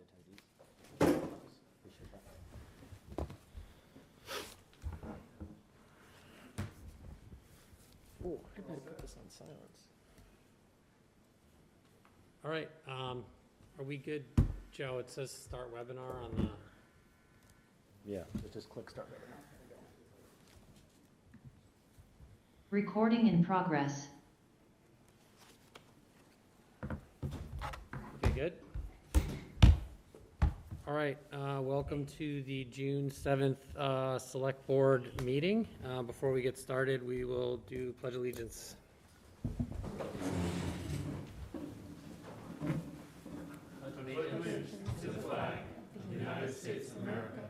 the attendees. Appreciate that. Oh, I better put this on silence. All right, are we good, Joe? It says start webinar on the... Yeah, just click start webinar. Recording in progress. Okay, good. All right, welcome to the June 7th Select Board meeting. Before we get started, we will do Pledge of Allegiance. To the flag of the United States of America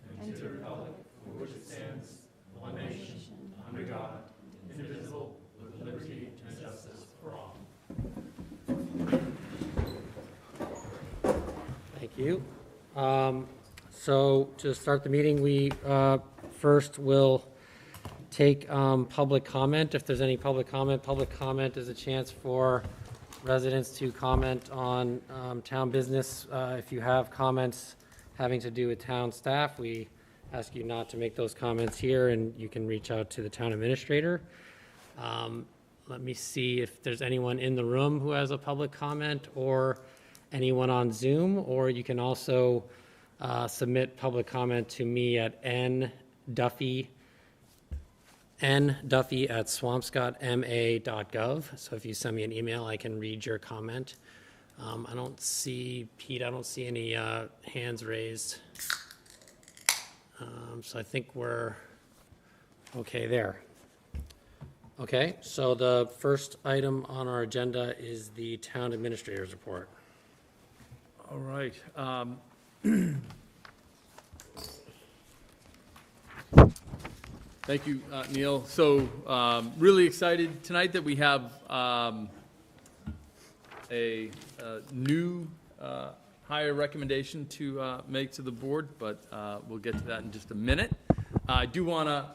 and to the republic for which it stands, one nation, under God, indivisible, with liberty and justice for all. Thank you. So to start the meeting, we first will take public comment. If there's any public comment is a chance for residents to comment on town business. If you have comments having to do with town staff, we ask you not to make those comments here, and you can reach out to the town administrator. Let me see if there's anyone in the room who has a public comment or anyone on Zoom, or you can also submit public comment to me at nduffy@swampscottma.gov. So if you send me an email, I can read your comment. I don't see, Pete, I don't see any hands raised. So I think we're okay there. Okay, so the first item on our agenda is the town administrator's report. All right. Thank you, Neil. So really excited tonight that we have a new hire recommendation to make to the board, but we'll get to that in just a minute. I do want to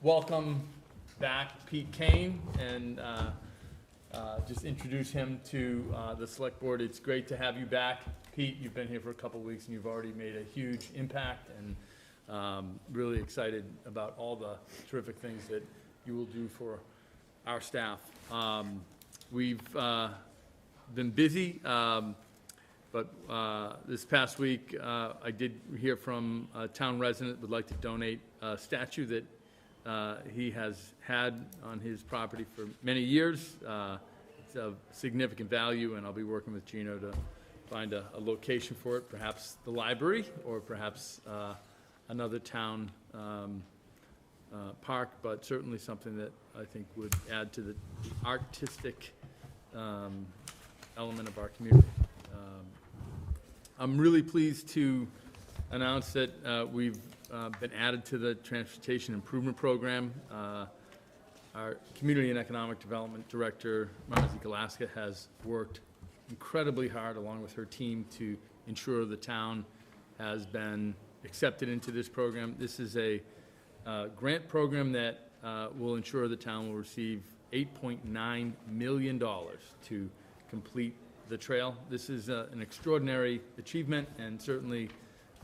welcome back Pete Kane and just introduce him to the select board. It's great to have you back, Pete. You've been here for a couple of weeks and you've already made a huge impact, and really excited about all the terrific things that you will do for our staff. We've been busy, but this past week I did hear from a town resident would like to donate a statue that he has had on his property for many years. It's of significant value, and I'll be working with Gino to find a location for it, perhaps the library or perhaps another town park, but certainly something that I think would add to the artistic element of our community. I'm really pleased to announce that we've been added to the Transportation Improvement Program. Our Community and Economic Development Director, Marzi Galaska, has worked incredibly hard along with her team to ensure the town has been accepted into this program. This is a grant program that will ensure the town will receive $8.9 million to complete the trail. This is an extraordinary achievement and certainly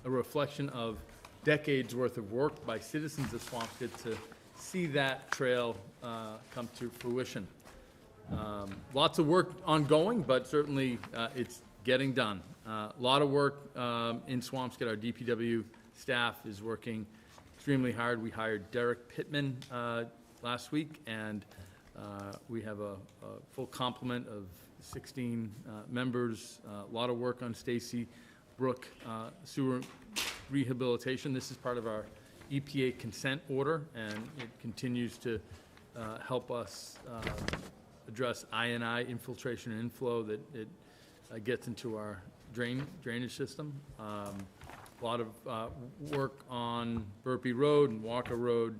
a reflection of decades worth of work by citizens of Swampscott to see that trail come to fruition. Lots of work ongoing, but certainly it's getting done. A lot of work in Swampscott. Our DPW staff is working extremely hard. We hired Derek Pittman last week, and we have a full complement of 16 members. A lot of work on Stacy Brook sewer rehabilitation. This is part of our EPA consent order, and it continues to help us address I&I infiltration and inflow that it gets into our drainage system. A lot of work on Burpee Road and Walker Road.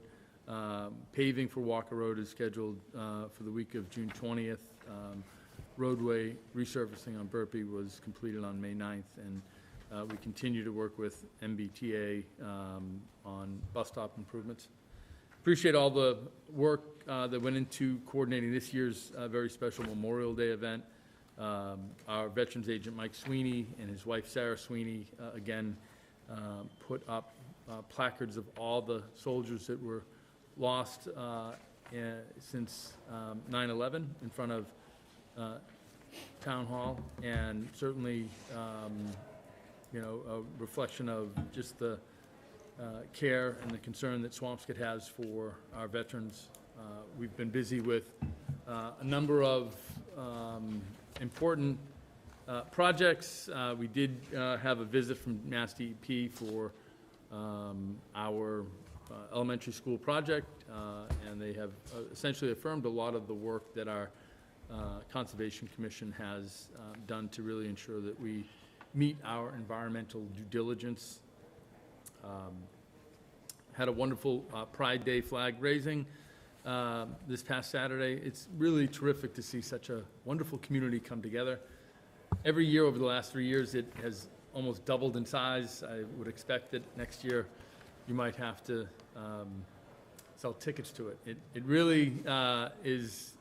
Paving for Walker Road is scheduled for the week of June 20th. Roadway resurfacing on Burpee was completed on May 9th, and we continue to work with MBTA on bus stop improvements. Appreciate all the work that went into coordinating this year's very special Memorial Day event. Our veterans agent, Mike Sweeney, and his wife, Sarah Sweeney, again, put up placards of all the soldiers that were lost since 9/11 in front of Town Hall, and certainly, a reflection of just the care and the concern that Swampscott has for our veterans. We've been busy with a number of important projects. We did have a visit from Mass DEP for our elementary school project, and they have essentially affirmed a lot of the work that our Conservation Commission has done to really ensure that we meet our environmental due diligence. Had a wonderful Pride Day flag raising this past Saturday. It's really terrific to see such a wonderful community come together. Every year over the last 3 years, it has almost doubled in size. I would expect that next year you might have to sell tickets to it. It really is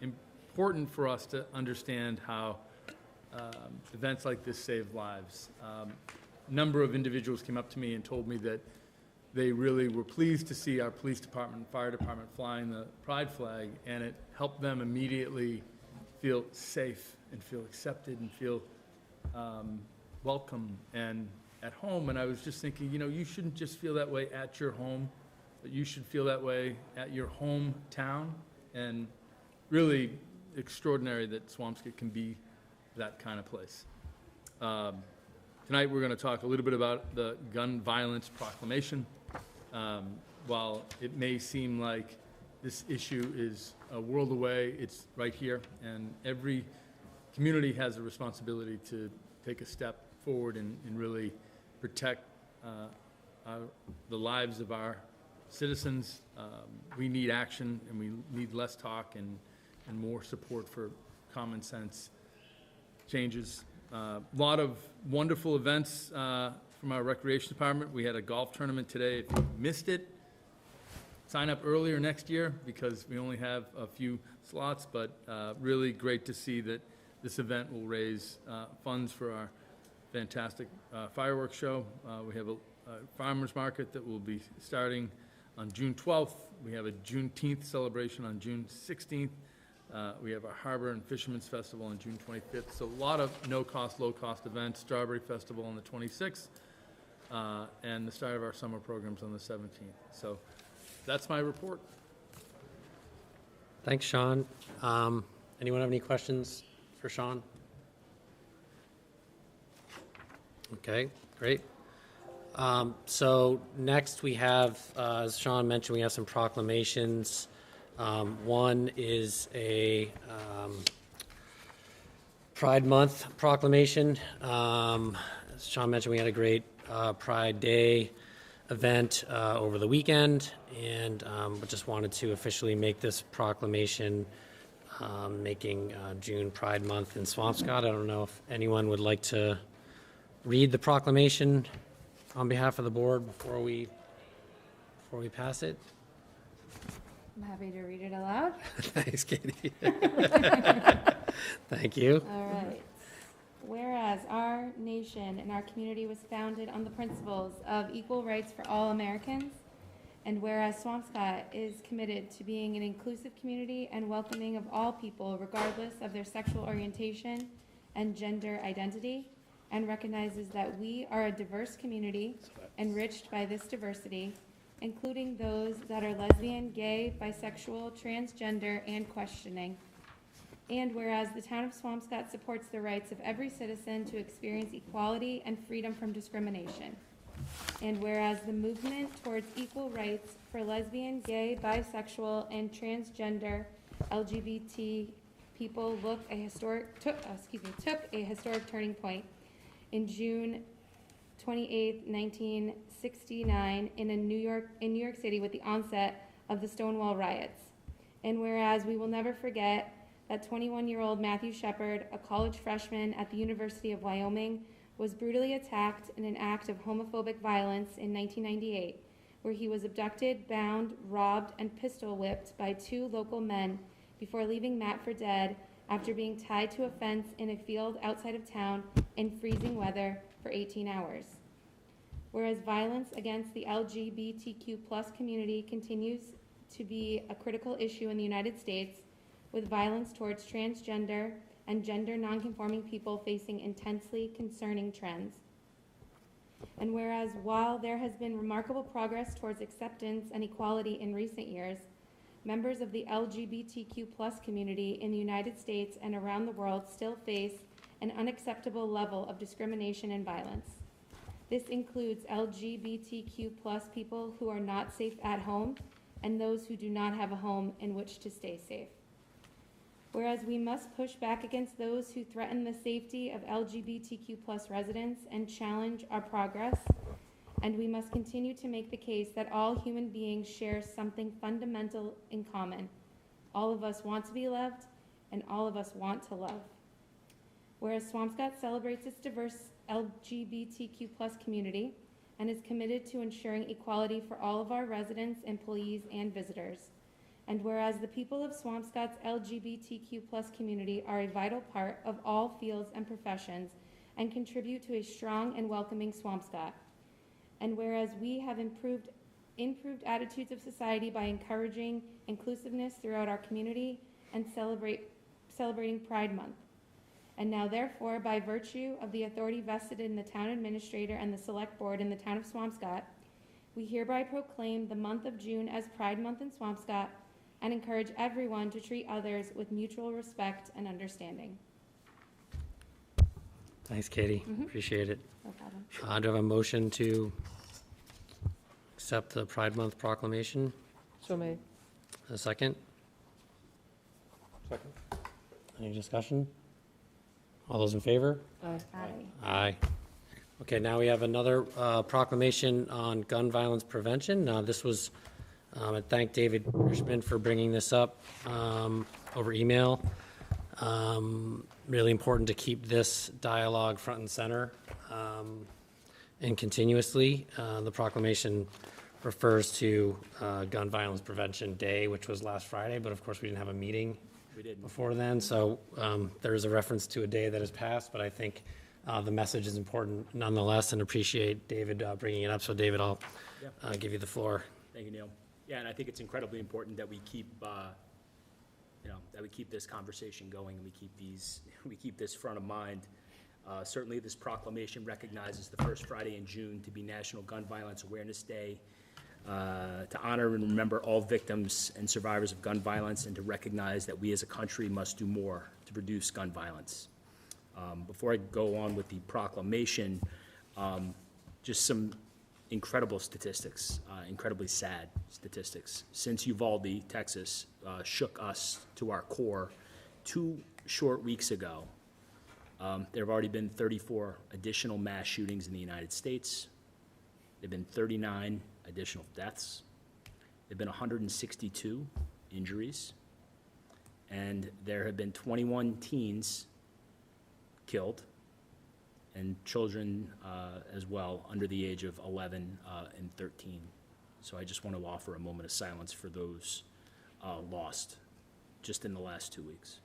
important for us to understand how events like this save lives. A number of individuals came up to me and told me that they really were pleased to see our police department and fire department flying the pride flag, and it helped them immediately feel safe and feel accepted and feel welcome and at home. And I was just thinking, you shouldn't just feel that way at your home, but you should feel that way at your hometown. And really extraordinary that Swampscott can be that kind of place. Tonight we're going to talk a little bit about the gun violence proclamation. While it may seem like this issue is a world away, it's right here, and every community has a responsibility to take a step forward and really protect the lives of our citizens. We need action, and we need less talk and more support for common sense changes. A lot of wonderful events from our recreation department. We had a golf tournament today. If you missed it, sign up earlier next year because we only have a few slots, but really great to see that this event will raise funds for our fantastic fireworks show. We have a farmer's market that will be starting on June 12th. We have a Juneteenth celebration on June 16th. We have our Harbor and Fishermen's Festival on June 25th. So a lot of no-cost, low-cost events. Strawberry Festival on the 26th, and the start of our summer programs on the 17th. So that's my report. Thanks, Sean. Anyone have any questions for Sean? Okay, great. So next we have, as Sean mentioned, we have some proclamations. One is a Pride Month proclamation. As Sean mentioned, we had a great Pride Day event over the weekend, and but just wanted to officially make this proclamation making June Pride Month in Swampscott. I don't know if anyone would like to read the proclamation on behalf of the board before we pass it. I'm happy to read it aloud. Thanks, Katie. Thank you. All right. Whereas our nation and our community was founded on the principles of equal rights for all Americans, and whereas Swampscott is committed to being an inclusive community and welcoming of all people regardless of their sexual orientation and gender identity, and recognizes that we are a diverse community enriched by this diversity, including those that are lesbian, gay, bisexual, transgender, and questioning. And whereas the town of Swampscott supports the rights of every citizen to experience equality and freedom from discrimination. And whereas the movement towards equal rights for lesbian, gay, bisexual, and transgender LGBT people took a historic turning point in June 28, 1969 in New York City with the onset of the Stonewall riots. And whereas we will never forget that 21-year-old Matthew Shepard, a college freshman at the University of Wyoming, was brutally attacked in an act of homophobic violence in 1998, where he was abducted, bound, robbed, and pistol whipped by two local men before leaving Matt for dead after being tied to a fence in a field outside of town in freezing weather for 18 hours. Whereas violence against the LGBTQ+ community continues to be a critical issue in the United States, with violence towards transgender and gender nonconforming people facing intensely concerning trends. And whereas while there has been remarkable progress towards acceptance and equality in recent years, members of the LGBTQ+ community in the United States and around the world still face an unacceptable level of discrimination and violence. This includes LGBTQ+ people who are not safe at home and those who do not have a home in which to stay safe. Whereas we must push back against those who threaten the safety of LGBTQ+ residents and challenge our progress, and we must continue to make the case that all human beings share something fundamental in common. All of us want to be loved, and all of us want to love. Whereas Swampscott celebrates its diverse LGBTQ+ community and is committed to ensuring equality for all of our residents, employees, and visitors. And whereas the people of Swampscott's LGBTQ+ community are a vital part of all fields and professions and contribute to a strong and welcoming Swampscott. And whereas we have improved attitudes of society by encouraging inclusiveness throughout our community and celebrating Pride Month. And now therefore, by virtue of the authority vested in the town administrator and the select board in the town of Swampscott, we hereby proclaim the month of June as Pride Month in Swampscott and encourage everyone to treat others with mutual respect and understanding. Thanks, Katie. Appreciate it. No problem. Do I have a motion to accept the Pride Month proclamation? So made. A second? Second. Any discussion? All those in favor? Aye. Aye. Aye. Okay, now we have another proclamation on gun violence prevention. This was, I thank David Hirschman for bringing this up over email. Really important to keep this dialogue front and center and continuously. The proclamation refers to Gun Violence Prevention Day, which was last Friday, but of course we didn't have a meeting before then, so there is a reference to a day that has passed, but I think the message is important nonetheless, and appreciate David bringing it up. So David, I'll give you the floor. Thank you, Neil. Yeah, and I think it's incredibly important that we keep, that we keep this conversation going and we keep this front of mind. Certainly, this proclamation recognizes the first Friday in June to be National Gun Violence Awareness Day, to honor and remember all victims and survivors of gun violence, and to recognize that we as a country must do more to reduce gun violence. Before I go on with the proclamation, just some incredible statistics, incredibly sad statistics. Since Uvalde, Texas, shook us to our core 2 short weeks ago, there have already been 34 additional mass shootings in the United States. There have been 39 additional deaths. There have been 162 injuries. And there have been 21 teens killed, and children as well, under the age of 11 and 13. So I just want to offer a moment of silence for those lost just in the last 2 weeks.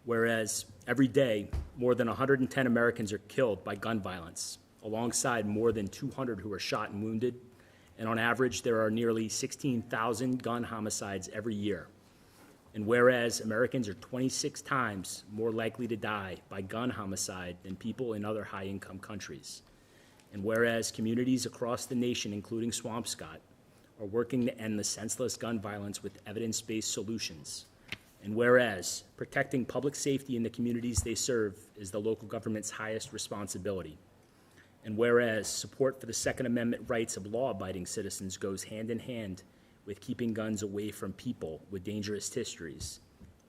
Whereas every day, more than 110 Americans are killed by gun violence, alongside more than 200 who are shot and wounded, and on average, there are nearly 16,000 gun homicides every year. And whereas Americans are 26 times more likely to die by gun homicide than people in other high-income countries, and whereas communities across the nation, including Swampscott, are working to end the senseless gun violence with evidence-based solutions, and whereas protecting public safety in the communities they serve is the local government's highest responsibility, and whereas support for the Second Amendment rights of law-abiding citizens goes hand in hand with keeping guns away from people with dangerous histories,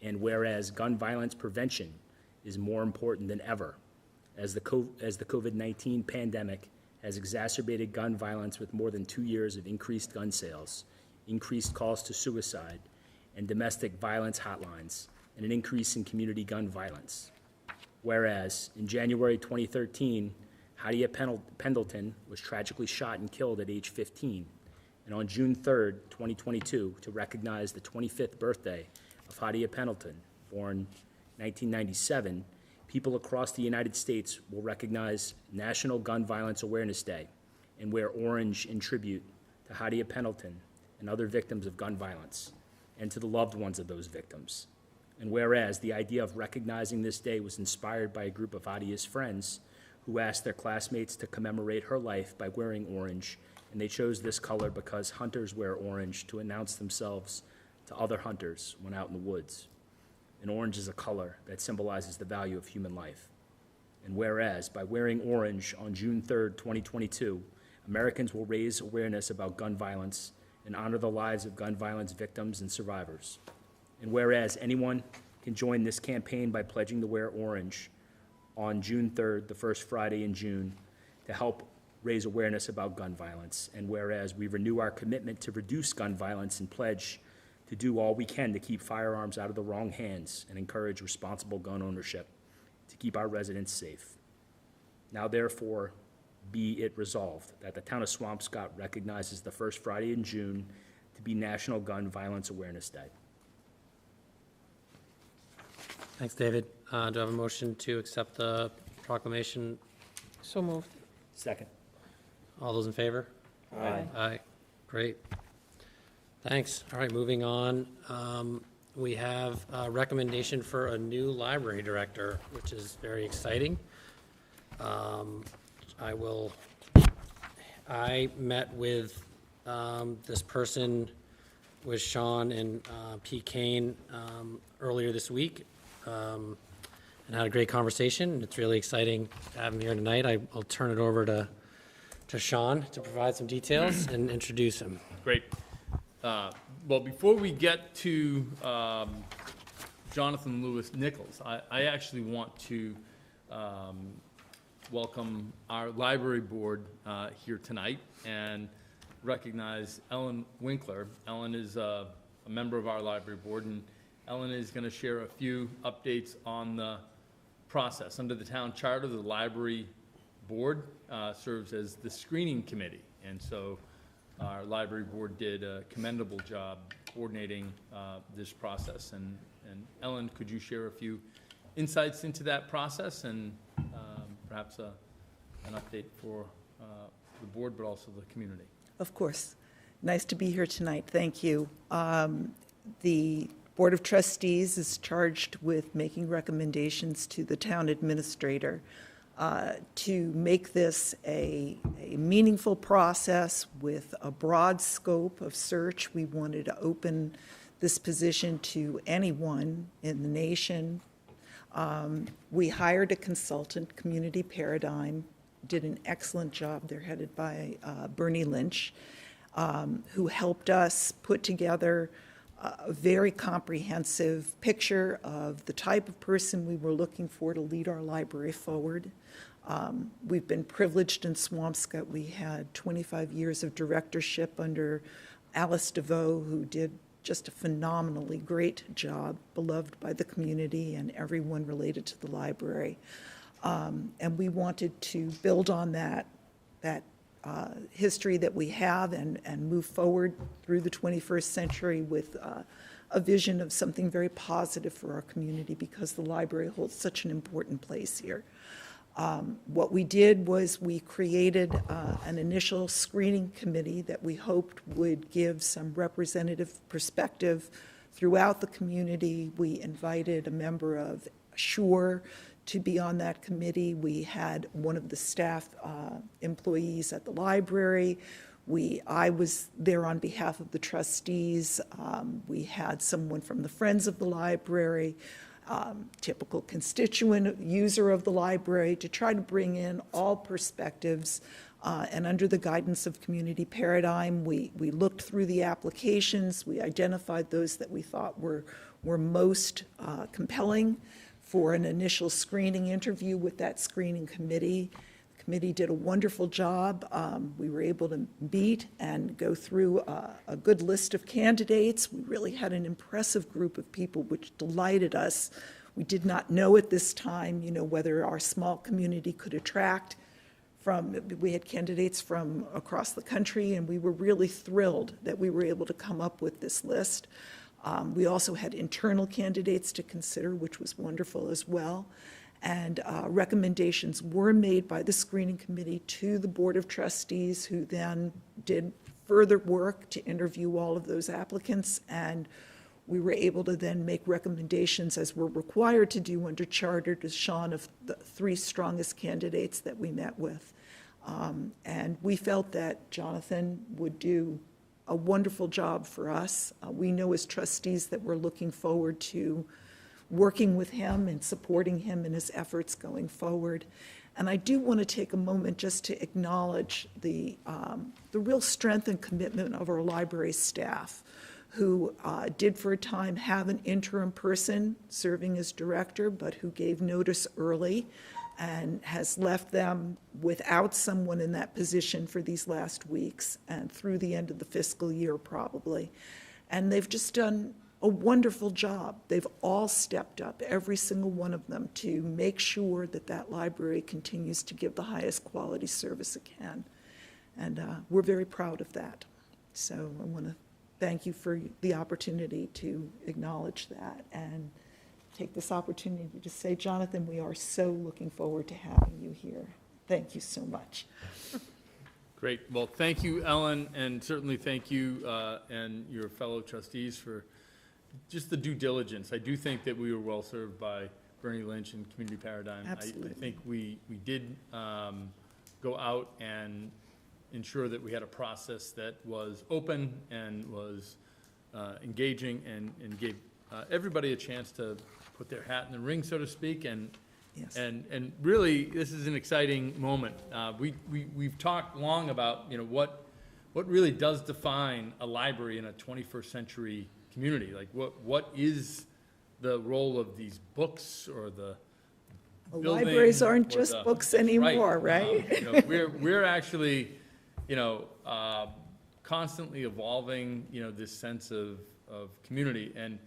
and whereas gun violence prevention is more important than ever, as the COVID-19 pandemic has exacerbated gun violence with more than 2 years of increased gun sales, increased calls to suicide, and domestic violence hotlines, and an increase in community gun violence. Whereas in January 2013, Hadia Pendleton was tragically shot and killed at age 15, and on June 3rd, 2022, to recognize the 25th birthday of Hadia Pendleton, born 1997, people across the United States will recognize National Gun Violence Awareness Day and wear orange in tribute to Hadia Pendleton and other victims of gun violence, and to the loved ones of those victims. And whereas the idea of recognizing this day was inspired by a group of Hadia's friends who asked their classmates to commemorate her life by wearing orange, and they chose this color because hunters wear orange to announce themselves to other hunters when out in the woods. And orange is a color that symbolizes the value of human life. And whereas by wearing orange on June 3rd, 2022, Americans will raise awareness about gun violence and honor the lives of gun violence victims and survivors. And whereas anyone can join this campaign by pledging to wear orange on June 3rd, the first Friday in June, to help raise awareness about gun violence. And whereas we renew our commitment to reduce gun violence and pledge to do all we can to keep firearms out of the wrong hands and encourage responsible gun ownership to keep our residents safe. Now therefore, be it resolved that the town of Swampscott recognizes the first Friday in June to be National Gun Violence Awareness Day. Thanks, David. Do I have a motion to accept the proclamation? So moved. Second. All those in favor? Aye. Aye. Great. Thanks. All right, moving on. We have a recommendation for a new library director, which is very exciting. I met with this person, with Sean and Pete Kane, earlier this week, and had a great conversation. It's really exciting to have him here tonight. I'll turn it over to Sean to provide some details and introduce him. Great. Well, before we get to Jonathan Lewis Nichols, I actually want to welcome our library board here tonight and recognize Ellen Winkler. Ellen is a member of our library board, and Ellen is going to share a few updates on the process. Under the town charter, the library board serves as the screening committee, and so our library board did a commendable job coordinating this process. And Ellen, could you share a few insights into that process and perhaps an update for the board, but also the community? Of course. Nice to be here tonight. Thank you. The Board of Trustees is charged with making recommendations to the town administrator to make this a meaningful process with a broad scope of search. We wanted to open this position to anyone in the nation. We hired a consultant, Community Paradigm, did an excellent job. They're headed by Bernie Lynch, who helped us put together a very comprehensive picture of the type of person we were looking for to lead our library forward. We've been privileged in Swampscott. We had 25 years of directorship under Alice DeVoe, who did just a phenomenally great job, beloved by the community and everyone related to the library. And we wanted to build on that history that we have and move forward through the 21st century with a vision of something very positive for our community, because the library holds such an important place here. What we did was we created an initial screening committee that we hoped would give some representative perspective throughout the community. We invited a member of SURE to be on that committee. We had one of the staff employees at the library. I was there on behalf of the trustees. We had someone from the Friends of the Library, typical constituent user of the library, to try to bring in all perspectives. And under the guidance of Community Paradigm, we looked through the applications. We identified those that we thought were most compelling for an initial screening interview with that screening committee. The committee did a wonderful job. We were able to meet and go through a good list of candidates. We really had an impressive group of people, which delighted us. We did not know at this time, whether our small community could attract we had candidates from across the country, and we were really thrilled that we were able to come up with this list. We also had internal candidates to consider, which was wonderful as well. And recommendations were made by the screening committee to the Board of Trustees, who then did further work to interview all of those applicants. And we were able to then make recommendations, as we're required to do under charter, to Sean, of the 3 strongest candidates that we met with. And we felt that Jonathan would do a wonderful job for us. We know as trustees that we're looking forward to working with him and supporting him in his efforts going forward. And I do want to take a moment just to acknowledge the real strength and commitment of our library staff, who did for a time have an interim person serving as director, but who gave notice early and has left them without someone in that position for these last weeks and through the end of the fiscal year probably. And they've just done a wonderful job. They've all stepped up, every single one of them, to make sure that that library continues to give the highest quality service it can. And we're very proud of that. So I want to thank you for the opportunity to acknowledge that and take this opportunity to say, Jonathan, we are so looking forward to having you here. Thank you so much. Great. Well, thank you, Ellen, and certainly thank you and your fellow trustees for just the due diligence. I do think that we were well served by Bernie Lynch and Community Paradigm. Absolutely. I think we did go out and ensure that we had a process that was open and was engaging and gave everybody a chance to put their hat in the ring, so to speak. And Yes. and really, this is an exciting moment. We've talked long about, you know, what really does define a library in a 21st century community. Like what is the role of these books or the building Libraries aren't or just the- books anymore, right? You know, we're actually, you know, constantly evolving, you know, this sense of community. And,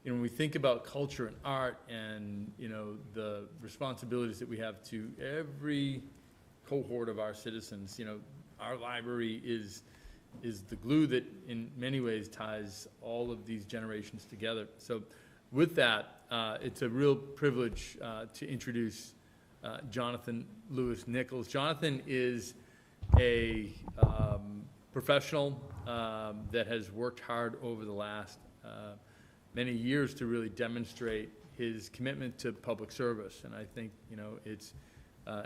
you know, when we think about culture and art and, you know, the responsibilities that we have to every cohort of our citizens, you know, our library is the glue that in many ways ties all of these generations together. So with that, it's a real privilege to introduce Jonathan Lewis Nichols. Jonathan is a professional that has worked hard over the last many years to really demonstrate his commitment to public service. And I think, you know, it's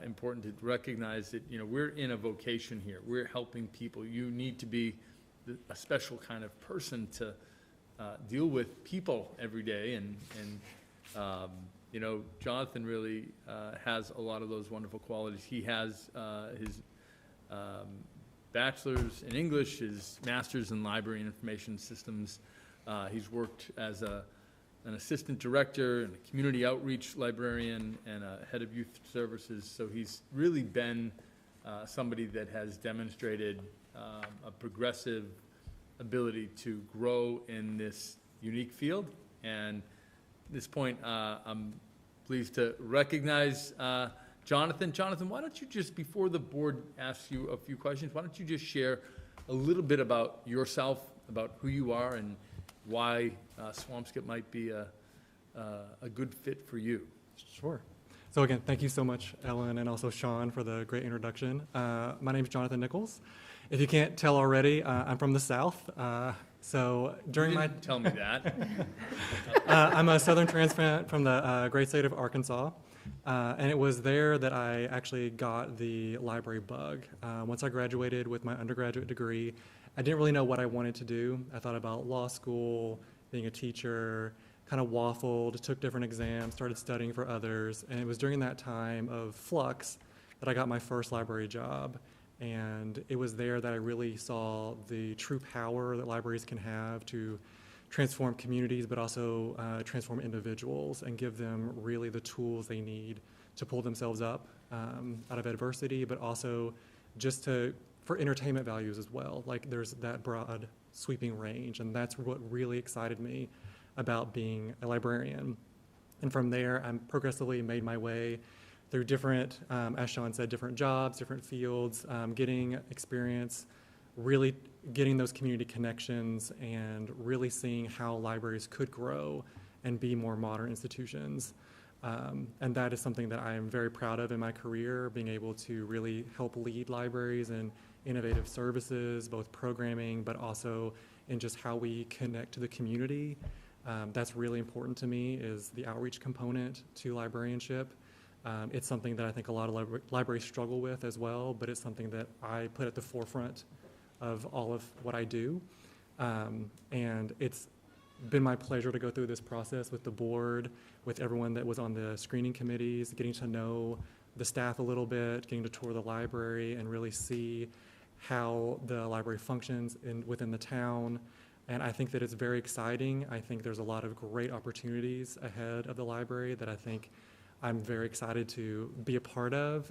important to recognize that, you know, we're in a vocation here. We're helping people. You need to be a special kind of person to deal with people every day. And you know, Jonathan really has a lot of those wonderful qualities. He has his bachelor's in English, his master's in library and information systems. He's worked as an assistant director and a community outreach librarian and a head of youth services. So he's really been somebody that has demonstrated a progressive ability to grow in this unique field. And at this point, I'm pleased to recognize Jonathan. Jonathan, why don't you just, before the board asks you a few questions, why don't you just share a little bit about yourself, about who you are, and why Swampscott might be a good fit for you. Sure. So again, thank you so much, Ellen, and also Sean, for the great introduction. My name is Jonathan Nichols. If you can't tell already, I'm from the South. So during You my didn't tell me that. I'm a Southern transplant from the great state of Arkansas, and it was there that I actually got the library bug. Once I graduated with my undergraduate degree, I didn't really know what I wanted to do. I thought about law school, being a teacher, kind of waffled, took different exams, started studying for others, and it was during that time of flux that I got my first library job. And it was there that I really saw the true power that libraries can have to transform communities, but also transform individuals and give them really the tools they need to pull themselves up out of adversity, but also just for entertainment values as well. Like there's that broad sweeping range, and that's what really excited me about being a librarian. And from there, I progressively made my way through different, as Sean said, different jobs, different fields, getting experience, really getting those community connections, and really seeing how libraries could grow and be more modern institutions. And that is something that I am very proud of in my career, being able to really help lead libraries in innovative services, both programming, but also in just how we connect to the community. That's really important to me, is the outreach component to librarianship. It's something that I think a lot of libraries struggle with as well, but it's something that I put at the forefront of all of what I do. And it's been my pleasure to go through this process with the board, with everyone that was on the screening committees, getting to know the staff a little bit, getting to tour the library and really see how the library functions within the town. And I think that it's very exciting. I think there's a lot of great opportunities ahead of the library that I think I'm very excited to be a part of,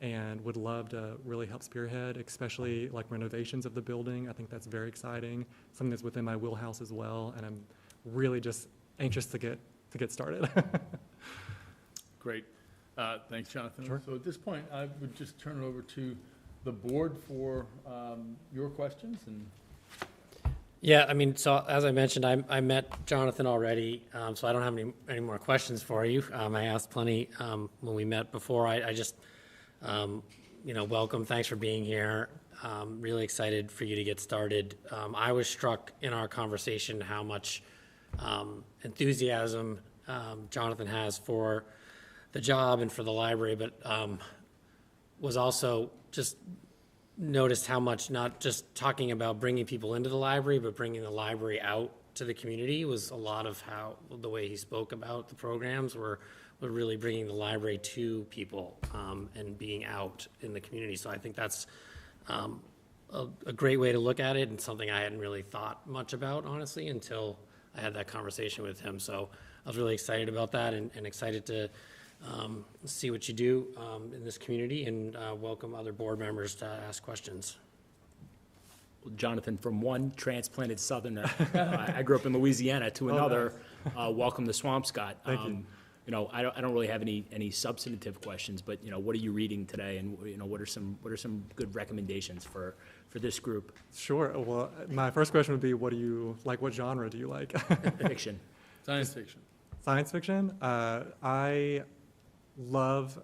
and would love to really help spearhead, especially like renovations of the building. I think that's very exciting, something that's within my wheelhouse as well, and I'm really just anxious to get started. Great. Thanks, Jonathan. Sure. So at this point, I would just turn it over to the board for your questions. And Yeah, I mean, so as I mentioned, I met Jonathan already, so I don't have any more questions for you. I asked plenty when we met before. I just, welcome, thanks for being here. Really excited for you to get started. I was struck in our conversation how much enthusiasm Jonathan has for the job and for the library, but was also just noticed how much, not just talking about bringing people into the library, but bringing the library out to the community was a lot of how the way he spoke about the programs were really bringing the library to people and being out in the community. So I think that's a great way to look at it, and something I hadn't really thought much about, honestly, until I had that conversation with him. So I was really excited about that, and excited to see what you do in this community, and welcome other board members to ask questions. Well, Jonathan, from one transplanted Southerner, I grew up in Louisiana, to another, welcome to Swampscott. Thank you. I don't really have any substantive questions, but what are you reading today, and what are some good recommendations for this group? Sure. Well, my first question would be, what genre do you like? Fiction. science fiction. Science fiction? I love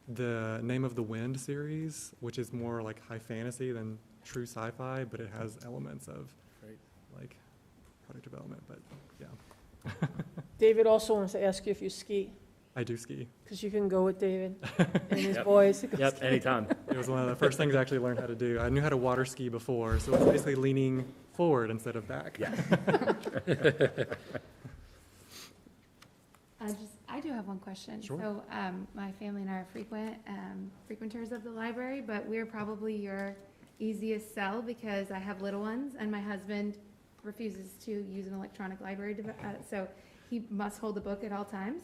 the Name of the Wind series, which is more like high fantasy than true sci-fi, but it has elements of Great. like product development, but yeah. David also wants to ask you if you ski, I do ski. because you can go with David and his Yep. boys. to go Yep, ski. anytime. It was one of the first things I actually learned how to do. I knew how to water ski before, so it's basically leaning forward instead of back. Yeah. I do have one question. Sure. So, my family and I are frequenters of the library, but we're probably your easiest sell because I have little ones and my husband refuses to use an electronic library, so he must hold the book at all times.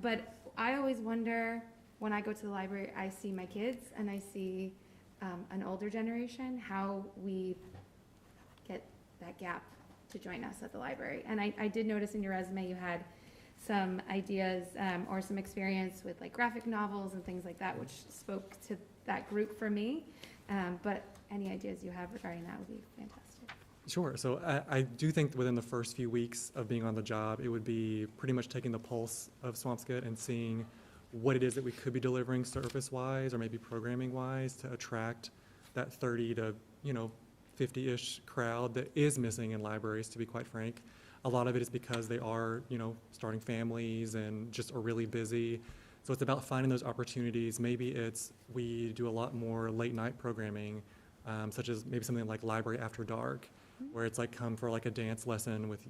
But I always wonder, when I go to the library, I see my kids and I see an older generation, how we get that gap to join us at the library. And I did notice in your resume you had some ideas or some experience with like graphic novels and things like that, which spoke to that group for me. But any ideas you have regarding that would be fantastic. Sure. So I do think within the first few weeks of being on the job, it would be pretty much taking the pulse of Swampscott and seeing what it is that we could be delivering service-wise or maybe programming-wise to attract that 30 to 50-ish crowd that is missing in libraries, to be quite frank. A lot of it is because they are, starting families and just are really busy. So it's about finding those opportunities. Maybe it's we do a lot more late-night programming, such as maybe something like Library After Dark, where it's like come for like a dance lesson with,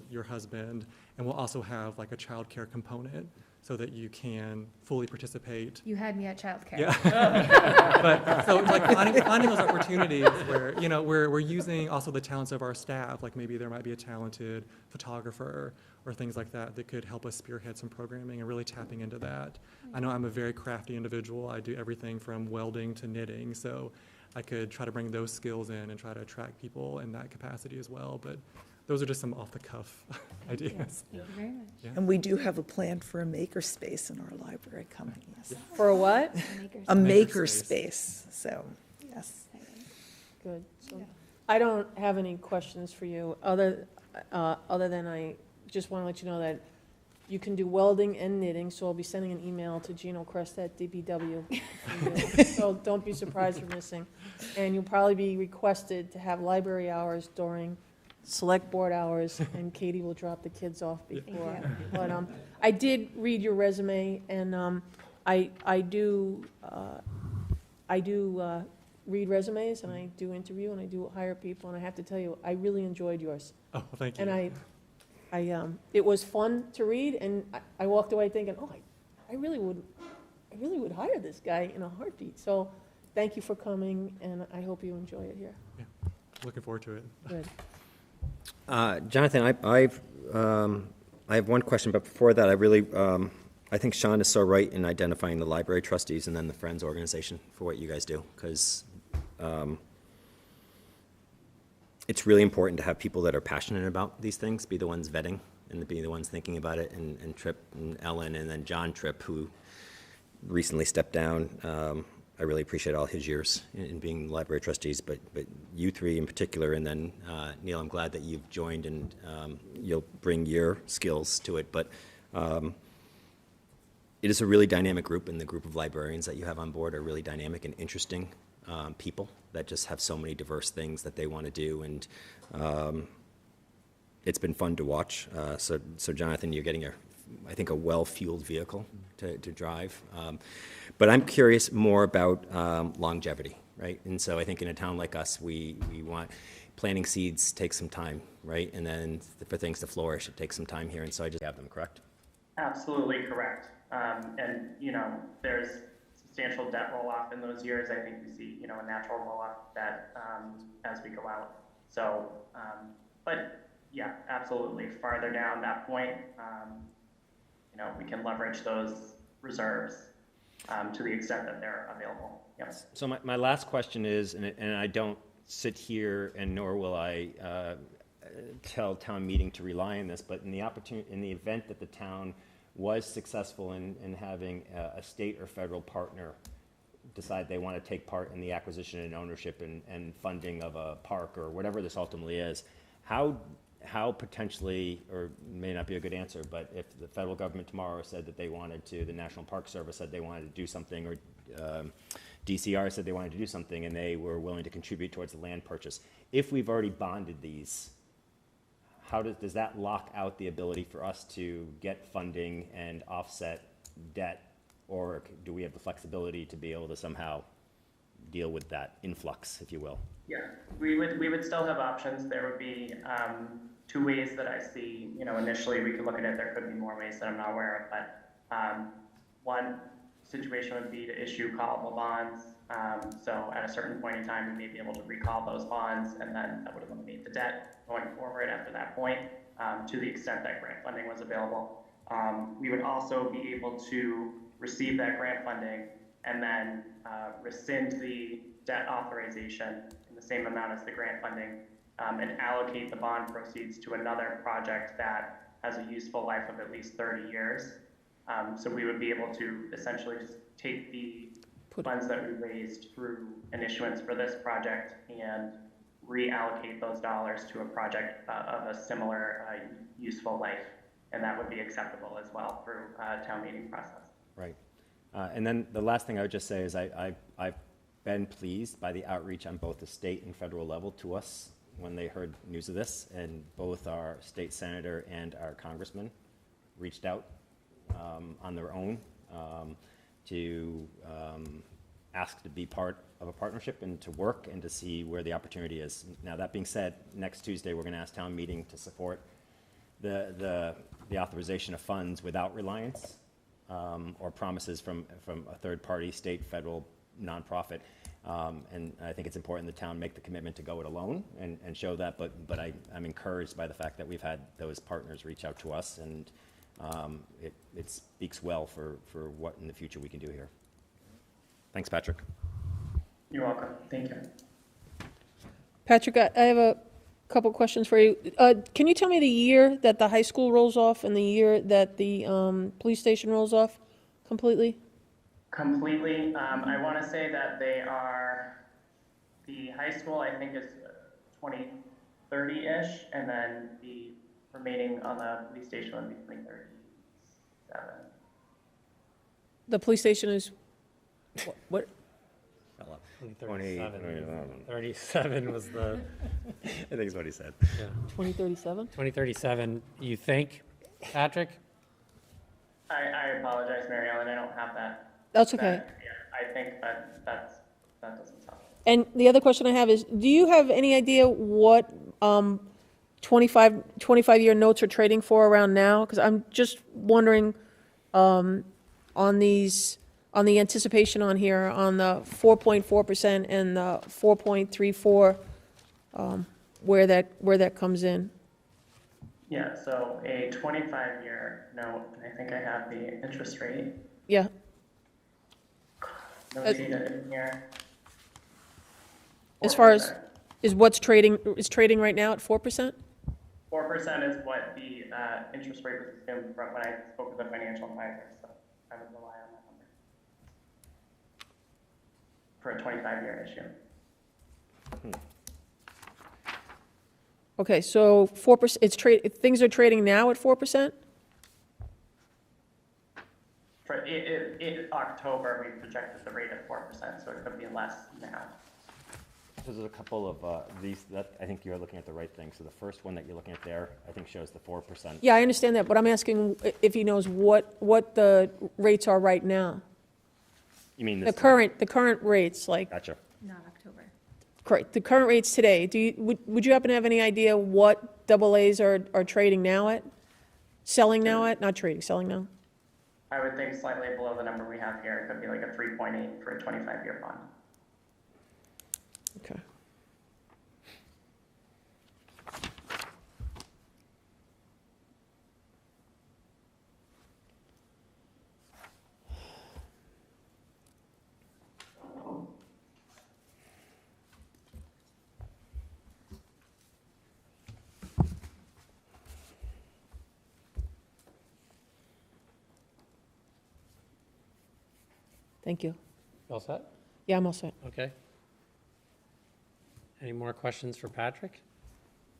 your husband. And we'll also have like a childcare component so that you can fully participate. You had me at childcare. Yeah. But so like finding those opportunities where, we're using also the talents of our staff, like maybe there might be a talented photographer or things like that that could help us spearhead some programming and really tapping into that. I know I'm a very crafty individual. I do everything from welding to knitting, so I could try to bring those skills in and try to attract people in that capacity as well. But those are just some off-the-cuff ideas. Thank you very much. Yeah. And we do have a plan for a makerspace in our library coming, yes. For a what? A Makerspace. makerspace, so, yes. Good. So, I don't have any questions for you, other than I just want to let you know that you can do welding and knitting, so I'll be sending an email to Gino Crest at DPW. for you. So don't be surprised for missing. And you'll probably be requested to have library hours during select board hours, and Katie will drop the kids off before. But I did read your resume, and I do read resumes, and I do interview, and I do hire people, and I have to tell you, I really enjoyed yours. Oh, thank you. And it was fun to read, and I walked away thinking, oh, I really would hire this guy in a heartbeat. So thank you for coming, and I hope you enjoy it here. Yeah. Looking forward to it. Good. Jonathan, I have one question, but before that, I think Sean is so right in identifying the library trustees and then the Friends organization for what you guys do, because it's really important to have people that are passionate about these things, be the ones vetting and be the ones thinking about it, and Tripp and Ellen and then John Tripp, who recently stepped down. I really appreciate all his years in being library trustees, but you three in particular, and then Neil, I'm glad that you've joined and you'll bring your skills to it. But it is a really dynamic group, and the group of librarians that you have on board are really dynamic and interesting people that just have so many diverse things that they want to do, and it's been fun to watch. So Jonathan, you're getting I think a well-fueled vehicle to drive. But I'm curious more about longevity, right? And so I think in a town like us, we want planting seeds takes some time, right? And then for things to flourish, it takes some time here. And so I just have them, correct? Absolutely correct. And, there's substantial debt roll-off in those years. I think we see, a natural roll-off debt as we go out. So, but yeah, absolutely. Farther down that point, we can leverage those reserves to the extent that they're available. Yes. So my last question is, and I don't sit here, and nor will I tell town meeting to rely on this, but in the event that the town was successful in having a state or federal partner decide they want to take part in the acquisition and ownership and funding of a park or whatever this ultimately is, how potentially, or may not be a good answer, but if the federal government tomorrow said that they wanted to, the National Park Service said they wanted to do something, or DCR said they wanted to do something, and they were willing to contribute towards the land purchase, if we've already bonded these, how does that lock out the ability for us to get funding and offset debt, or do we have the flexibility to be able to somehow deal with that influx, if you will? Yeah, we would still have options. There would be two ways that I see. Initially we could look at it. There could be more ways that I'm not aware of, but one situation would be to issue callable bonds. So at a certain point in time, we may be able to recall those bonds, and then that would eliminate the debt going forward after that point, to the extent that grant funding was available. We would also be able to receive that grant funding and then rescind the debt authorization in the same amount as the grant funding, and allocate the bond proceeds to another project that has a useful life of at least 30 years. So we would be able to essentially just take the funds that we raised through an issuance for this project and reallocate those dollars to a project of a similar useful life. And that would be acceptable as well through a town meeting process. Right. And then the last thing I would just say is I've been pleased by the outreach on both the state and federal level to us when they heard news of this, and both our state senator and our congressman reached out on their own to ask to be part of a partnership and to work and to see where the opportunity is. Now, that being said, next Tuesday we're going to ask town meeting to support the authorization of funds without reliance or promises from a third party, state, federal, nonprofit. And I think it's important the town make the commitment to go it alone and show that, but I'm encouraged by the fact that we've had those partners reach out to us, and it speaks well for what in the future we can do here. Thanks, Patrick. You're welcome. Thank you. Patrick, I have a couple questions for you. Can you tell me the year that the high school rolls off and the year that the police station rolls off completely? Completely. I want to say that they are, the high school, I think, is 2030-ish, and then the remaining on the police station would be 2037. The police station is, what? 2037. 37 was the, I think is what he said. yeah. 2037? 2037, you think, Patrick? I apologize, Mary Ellen, I don't have that. That's okay. Yeah, I think that doesn't sound. And the other question I have is, do you have any idea what 25-year notes are trading for around now? Because I'm just wondering on the anticipation on here, on the 4.4% and the 4.34, where that comes in. Yeah, so a 25-year note, and I think I have the interest rate Yeah, notated in here. as far as, 4%. is trading right now at 4%? 4% is what the interest rate was assumed from when I spoke with the financial advisor, so I would rely on that number for a 25-year issue. Okay, so 4%, things are trading now at 4%? For October, we projected the rate at 4%, so it could be less now. So there's a couple of these that I think you're looking at the right thing. So the first one that you're looking at there, I think shows the 4%. Yeah, I understand that, but I'm asking if he knows what the rates are right now. You mean The this? current rates, like, Gotcha. Not October. correct, the current rates today. Would you happen to have any idea what AA's are trading now at? Selling now at? Not trading, selling now? I would think slightly below the number we have here. It could be like a 3.8 for a 25-year bond. Okay. Thank you. All set? Yeah, I'm all set. Okay. Any more questions for Patrick?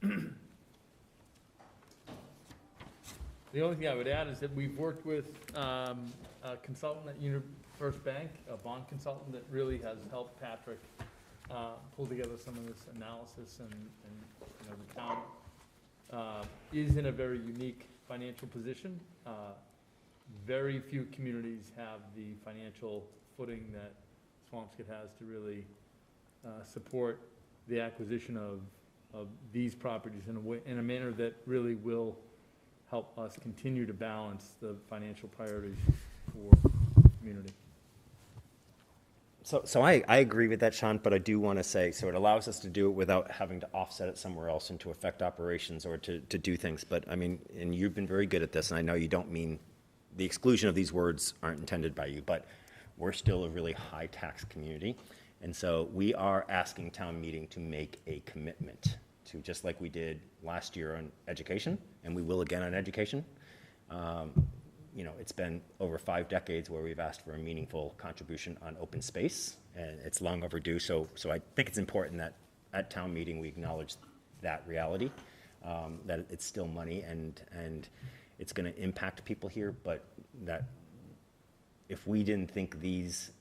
The only thing I would add is that we've worked with a consultant at First Bank, a bond consultant that really has helped Patrick pull together some of this analysis, and you know, the town is in a very unique financial position. Very few communities have the financial footing that Swampscott has to really support the acquisition of these properties in a manner that really will help us continue to balance the financial priorities for the community. So I agree with that, Sean, but I do want to say, so it allows us to do it without having to offset it somewhere else and to affect operations or to do things. But I mean, and you've been very good at this, and I know you don't mean, the exclusion of these words aren't intended by you, but we're still a really high tax community. And so we are asking town meeting to make a commitment to, just like we did last year on education, and we will again on education. You know, it's been over 5 decades where we've asked for a meaningful contribution on open space, and it's long overdue. So I think it's important that at town meeting we acknowledge that reality, that it's still money and it's going to impact people here, but that if we didn't think these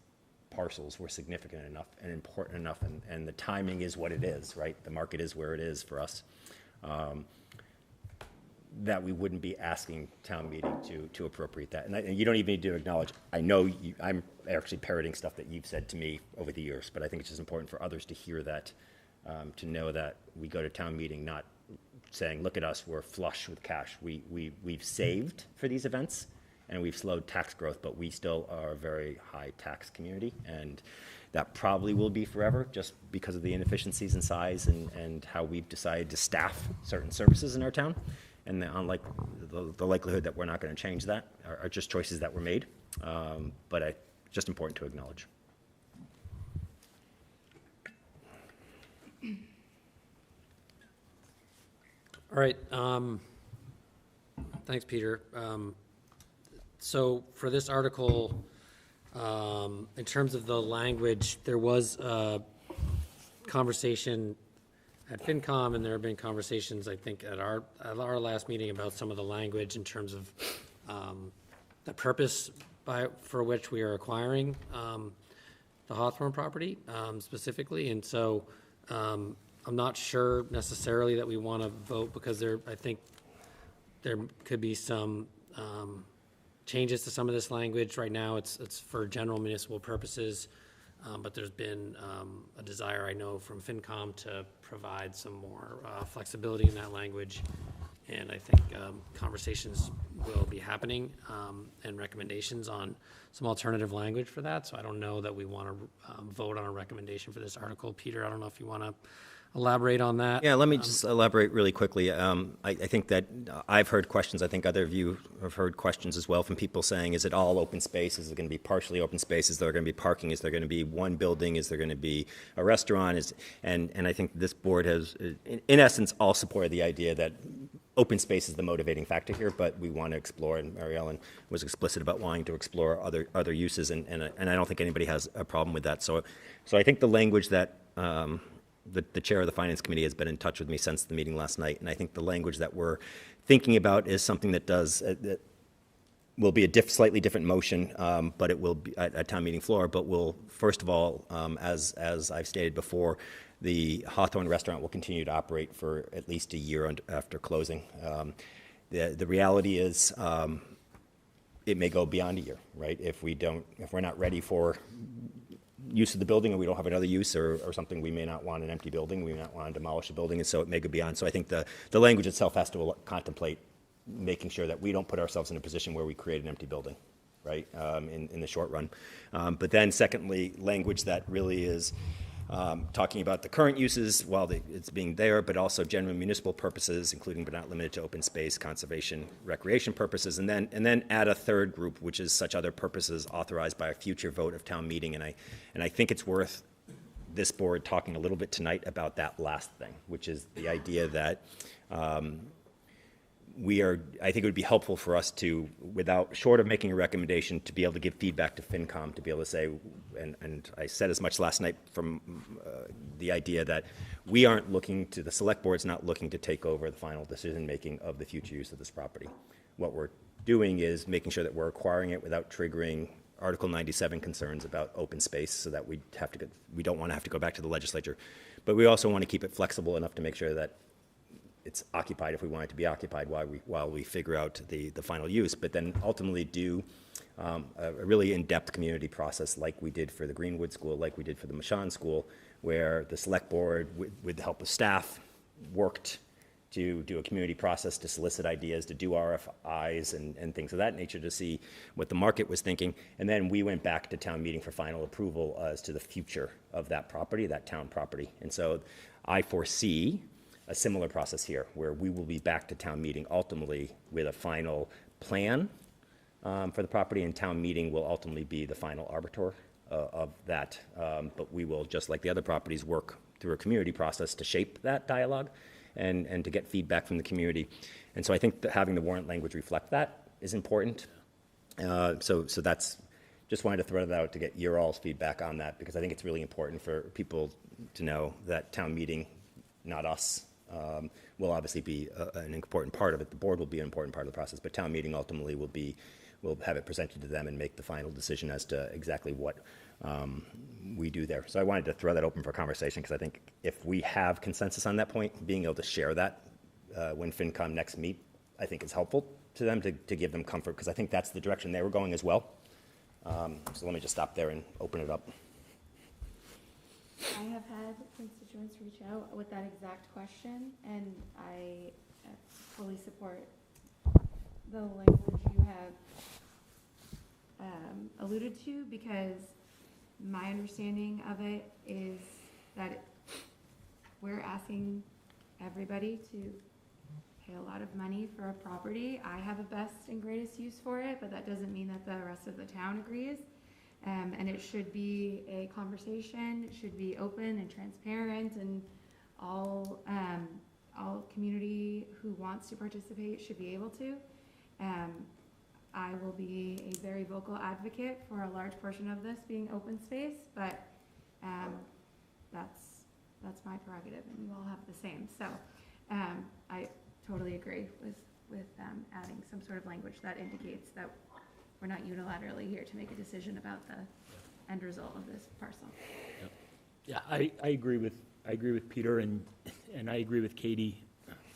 parcels were significant enough and important enough, and the timing is what it is, right? The market is where it is for us, that we wouldn't be asking town meeting to appropriate that. And you don't even need to acknowledge, I know I'm actually parroting stuff that you've said to me over the years, but I think it's just important for others to hear that, to know that we go to town meeting not saying, look at us, we're flush with cash. We've saved for these events, and we've slowed tax growth, but we still are a very high tax community, and that probably will be forever just because of the inefficiencies in size and how we've decided to staff certain services in our town. And the likelihood that we're not going to change that are just choices that were made, but just important to acknowledge. All right, thanks, Peter. So for this article, in terms of the language, there was a conversation at FinCom, and there have been conversations, I think, at our last meeting about some of the language in terms of the purpose for which we are acquiring the Hawthorne property specifically. And so I'm not sure necessarily that we want to vote, because I think there could be some changes to some of this language. Right now, it's for general municipal purposes, but there's been a desire, I know, from FinCom to provide some more flexibility in that language. And I think conversations will be happening and recommendations on some alternative language for that. So I don't know that we want to vote on a recommendation for this article. Peter, I don't know if you want to elaborate on that. Yeah, let me just elaborate really quickly. I think that I've heard questions, I think other of you have heard questions as well from people saying, is it all open space? Is it going to be partially open space? Is there going to be parking? Is there going to be one building? Is there going to be a restaurant? And I think this board has, in essence, all supported the idea that open space is the motivating factor here, but we want to explore, and Mary Ellen was explicit about wanting to explore other uses, and I don't think anybody has a problem with that. So I think the language that the chair of the Finance Committee has been in touch with me since the meeting last night, and I think the language that we're thinking about is something that that will be a slightly different motion, but it will be at town meeting floor, but will, first of all, as I've stated before, the Hawthorne restaurant will continue to operate for at least a year after closing. The reality is it may go beyond a year, right? If we're not ready for use of the building and we don't have another use or something, we may not want an empty building, we may not want to demolish a building, and so it may go beyond. So I think the language itself has to contemplate making sure that we don't put ourselves in a position where we create an empty building, right, in the short run. But then secondly, language that really is talking about the current uses while it's being there, but also general municipal purposes, including but not limited to open space, conservation, recreation purposes, and then add a third group, which is such other purposes authorized by a future vote of town meeting. And I think it's worth this board talking a little bit tonight about that last thing, which is the idea that I think it would be helpful for us to, short of making a recommendation, to be able to give feedback to FinCom, to be able to say, and I said as much last night from the idea that the select board's not looking to take over the final decision-making of the future use of this property. What we're doing is making sure that we're acquiring it without triggering Article 97 concerns about open space, so that we don't want to have to go back to the legislature. But we also want to keep it flexible enough to make sure that it's occupied if we want it to be occupied while we figure out the final use, but then ultimately do a really in-depth community process like we did for the Greenwood School, like we did for the Mashon School, where the select board, with the help of staff, worked to do a community process to solicit ideas, to do RFIs and things of that nature to see what the market was thinking. And then we went back to town meeting for final approval as to the future of that property, that town property. And so I foresee a similar process here, where we will be back to town meeting ultimately with a final plan for the property, and town meeting will ultimately be the final arbiter of that. But we will, just like the other properties, work through a community process to shape that dialogue and to get feedback from the community. And so I think that having the warrant language reflect that is important. So that's, just wanted to throw that out to get your all's feedback on that, because I think it's really important for people to know that town meeting, not us, will obviously be an important part of it. The board will be an important part of the process, but town meeting ultimately will have it presented to them and make the final decision as to exactly what we do there. So I wanted to throw that open for conversation, because I think if we have consensus on that point, being able to share that when FinCom next meet, I think is helpful to them to give them comfort, because I think that's the direction they were going as well. So let me just stop there and open it up. I have had constituents reach out with that exact question, and I fully support the language you have alluded to, because my understanding of it is that we're asking everybody to pay a lot of money for a property. I have a best and greatest use for it, but that doesn't mean that the rest of the town agrees. And it should be a conversation, it should be open and transparent, and all all community who wants to participate should be able to. I will be a very vocal advocate for a large portion of this being open space, but that's my prerogative, and you all have the same. So I totally agree with adding some sort of language that indicates that we're not unilaterally here to make a decision about the end result of this parcel. Yeah, I agree with Peter, and I agree with Katie.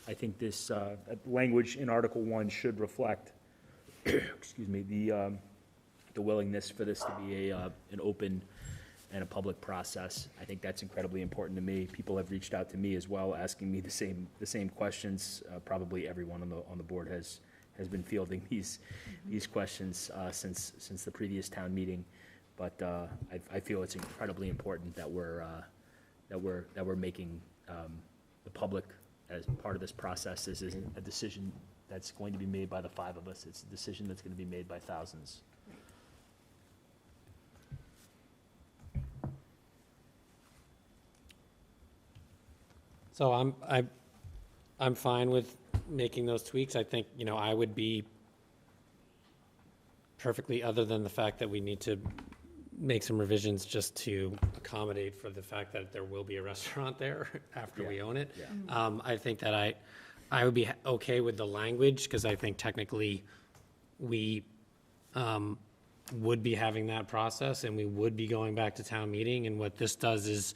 I think this language in Article 1 should reflect, excuse me, the willingness for this to be an open and a public process. I think that's incredibly important to me. People have reached out to me as well, asking me the same questions. Probably everyone on the board has been fielding these questions since the previous town meeting. But I feel it's incredibly important that we're making the public as part of this process. This isn't a decision that's going to be made by the 5 of us. It's a decision that's going to be made by thousands. So I'm fine with making those tweaks. I think, I would be perfectly, other than the fact that we need to make some revisions just to accommodate for the fact that there will be a restaurant there after we own it. Yeah. I think that I would be okay with the language, because I think technically we would be having that process, and we would be going back to town meeting. And what this does is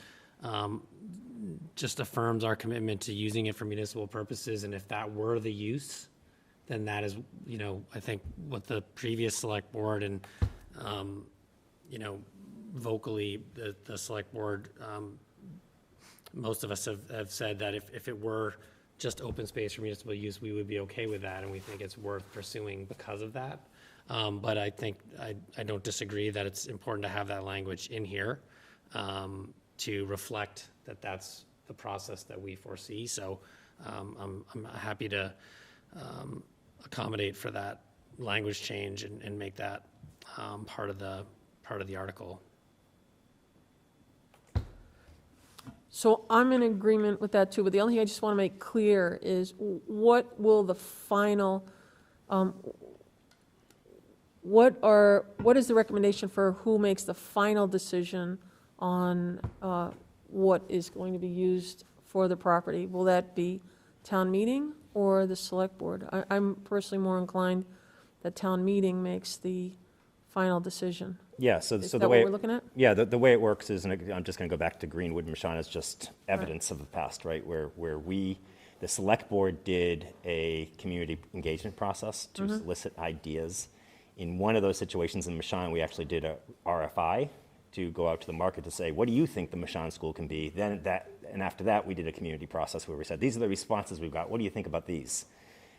just affirms our commitment to using it for municipal purposes. And if that were the use, then that is, I think what the previous select board and, vocally the select board, most of us have said that if it were just open space for municipal use, we would be okay with that. And we think it's worth pursuing because of that. But I think I don't disagree that it's important to have that language in here to reflect that that's the process that we foresee. So I'm happy to accommodate for that language change and make that part of the article. So I'm in agreement with that too, but the only thing I just want to make clear is what will the final, what is the recommendation for who makes the final decision on what is going to be used for the property? Will that be town meeting or the select board? I'm personally more inclined that town meeting makes the final decision. Yeah, so Is the that way what we're looking at? Yeah, the way it works is, and I'm just going to go back to Greenwood and Mashana, is just evidence of the past, right? Where the select board did a community engagement process to solicit ideas. In one of those situations in Mashana, we actually did a RFI to go out to the market to say, what do you think the Mashana school can be? And after that, we did a community process where we said, these are the responses we've got. What do you think about these?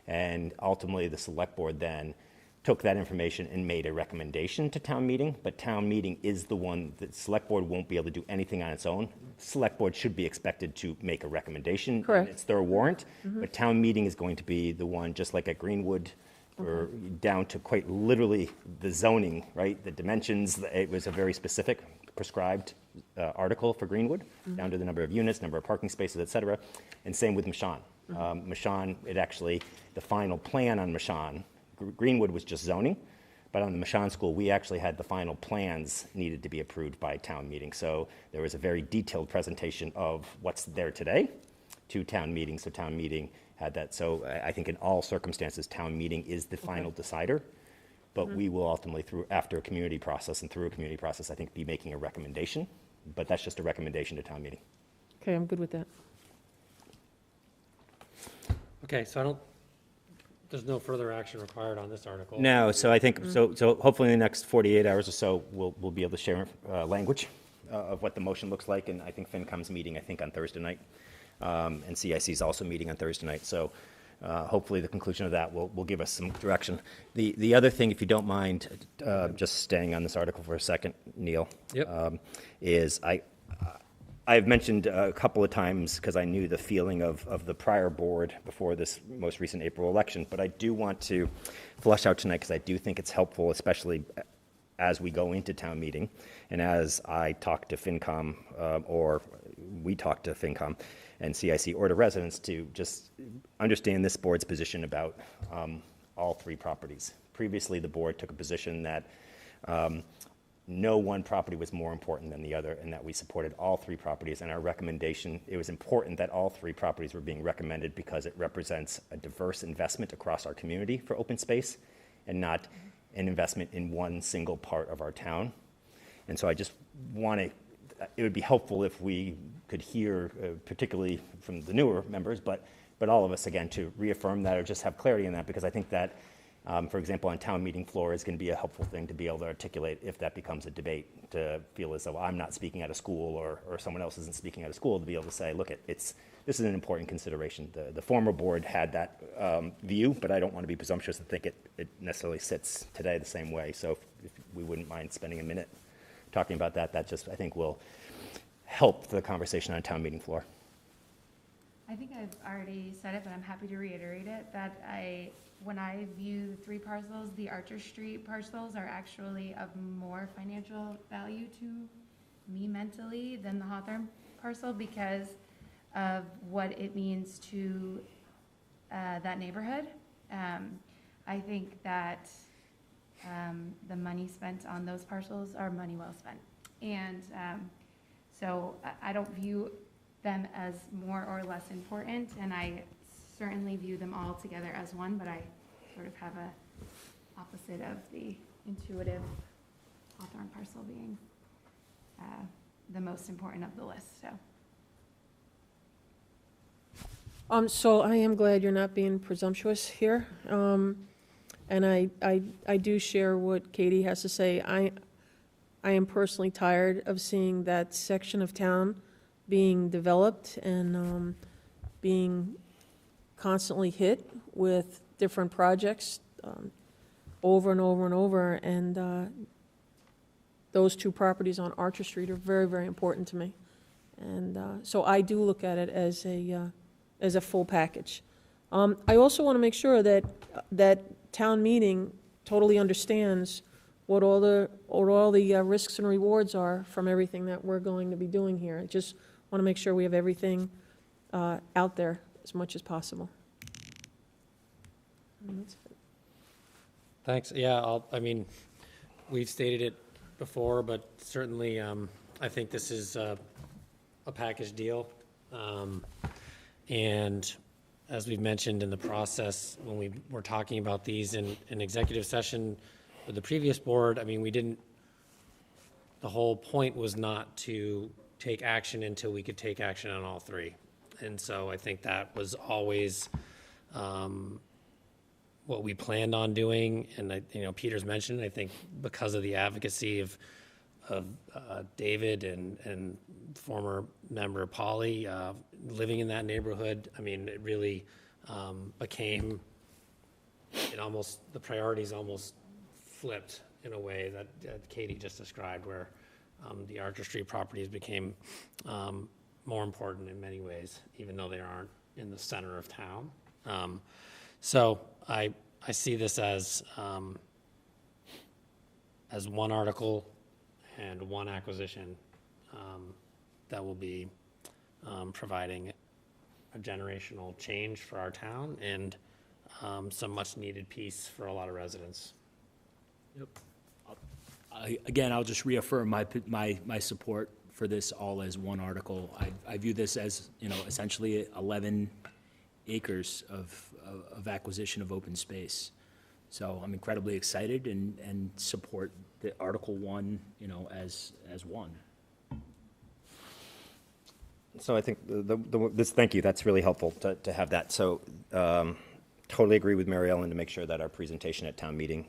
And ultimately, the select board then took that information and made a recommendation to town meeting, but town meeting is the one that select board won't be able to do anything on its own. Select board should be expected to make a recommendation. Correct. It's their warrant, but town meeting is going to be the one, just like at Greenwood, or down to quite literally the zoning, right? The dimensions, it was a very specific prescribed article for Greenwood, down to the number of units, number of parking spaces, et cetera. And same with Mashana. Mashana, the final plan on Mashana, Greenwood was just zoning, but on the Mashana School, we actually had the final plans needed to be approved by town meeting. So there was a very detailed presentation of what's there today to town meeting. So town meeting had that. So I think in all circumstances, town meeting is the final decider. But we will ultimately, after a community process and through a community process, I think be making a recommendation. But that's just a recommendation to town meeting. Okay, I'm good with that. Okay, so there's no further action required on this article. No, so I think, so hopefully in the next 48 hours or so, we'll be able to share language of what the motion looks like. And I think FinCom's meeting, on Thursday night. And CIC is also meeting on Thursday night. So hopefully the conclusion of that will give us some direction. The other thing, if you don't mind, just staying on this article for a second, Neil, is I've mentioned a couple of times, because I knew the feeling of the prior board before this most recent April election, but I do want to flush out tonight, because I do think it's helpful, especially as we go into town meeting, and as I talk to FinCom or we talk to FinCom and CIC or to residents to just understand this board's position about all three properties. Previously, the board took a position that no one property was more important than the other, and that we supported all three properties. And our recommendation, it was important that all three properties were being recommended because it represents a diverse investment across our community for open space and not an investment in one single part of our town. And so I just want to, it would be helpful if we could hear, particularly from the newer members, but all of us, again, to reaffirm that or just have clarity in that, because I think that, for example, on town meeting floor is going to be a helpful thing to be able to articulate if that becomes a debate, to feel as though I'm not speaking at a school or someone else isn't speaking at a school, to be able to say, look, this is an important consideration. The former board had that view, but I don't want to be presumptuous and think it necessarily sits today the same way. So if we wouldn't mind spending a minute talking about that, that just, I think, will help the conversation on town meeting floor. I think I've already said it, but I'm happy to reiterate it, that when I view three parcels, the Archer Street parcels are actually of more financial value to me mentally than the Hawthorne parcel because of what it means to that neighborhood. I think that the money spent on those parcels are money well spent. And so I don't view them as more or less important, and I certainly view them all together as one, but I sort of have a opposite of the intuitive Hawthorne parcel being the most important of the list, so. So I am glad you're not being presumptuous here. And I do share what Katie has to say. I am personally tired of seeing that section of town being developed and being constantly hit with different projects over and over and over. And those two properties on Archer Street are very, very important to me. And so I do look at it as a full package. I also want to make sure that town meeting totally understands what all the risks and rewards are from everything that we're going to be doing here. I just want to make sure we have everything out there as much as possible. Thanks. Yeah, I mean, we've stated it before, but certainly I think this is a package deal. And as we've mentioned in the process, when we were talking about these in executive session with the previous board, I mean, the whole point was not to take action until we could take action on all three. And so I think that was always what we planned on doing. And Peter's mentioned, I think because of the advocacy of David and former member Polly living in that neighborhood, I mean, it really became, the priorities almost flipped in a way that Katie just described, where the Archer Street properties became more important in many ways, even though they aren't in the center of town. So I see this as one article and one acquisition that will be providing a generational change for our town and some much-needed peace for a lot of residents. Yep. Again, I'll just reaffirm my support for this all as one article. I view this as, essentially 11 acres of acquisition of open space. So I'm incredibly excited and support the Article 1, as one. So I think thank you, that's really helpful to have that. So totally agree with Mary Ellen to make sure that our presentation at town meeting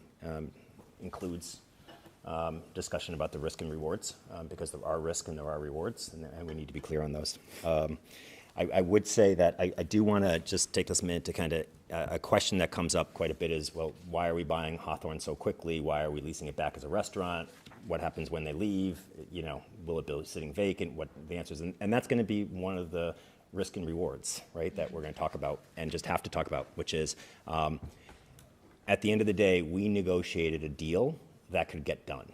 includes discussion about the risk and rewards, because there are risks and there are rewards, and we need to be clear on those. I would say that I do want to just take this minute to kind of, a question that comes up quite a bit is, well, why are we buying Hawthorne so quickly? Why are we leasing it back as a restaurant? What happens when they leave? Will it be sitting vacant? What the answer is? And that's going to be one of the risk and rewards, right, that we're going to talk about and just have to talk about, which is, at the end of the day, we negotiated a deal that could get done,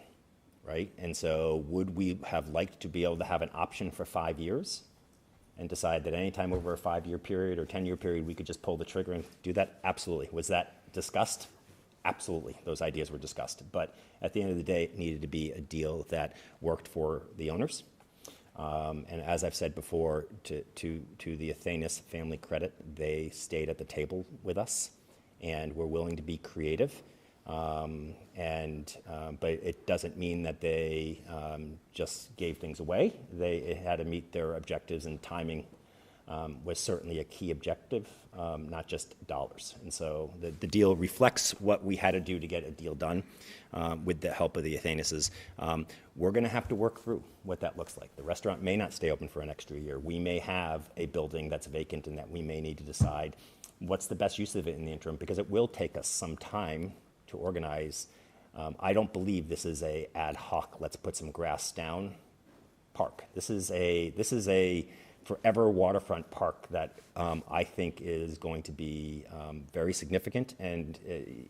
right? And so would we have liked to be able to have an option for 5 years? and decide that anytime over a 5-year period or 10-year period, we could just pull the trigger and do that? Absolutely. Was that discussed? Absolutely. Those ideas were discussed. But at the end of the day, it needed to be a deal that worked for the owners. And as I've said before, to the Athanas family credit, they stayed at the table with us and were willing to be creative. But it doesn't mean that they just gave things away. It had to meet their objectives, and timing was certainly a key objective, not just dollars. And so the deal reflects what we had to do to get a deal done with the help of the Athanases. We're going to have to work through what that looks like. The restaurant may not stay open for an extra year. We may have a building that's vacant and that we may need to decide what's the best use of it in the interim, because it will take us some time to organize. I don't believe this is a ad hoc, let's put some grass down park. This is a forever waterfront park that I think is going to be very significant. And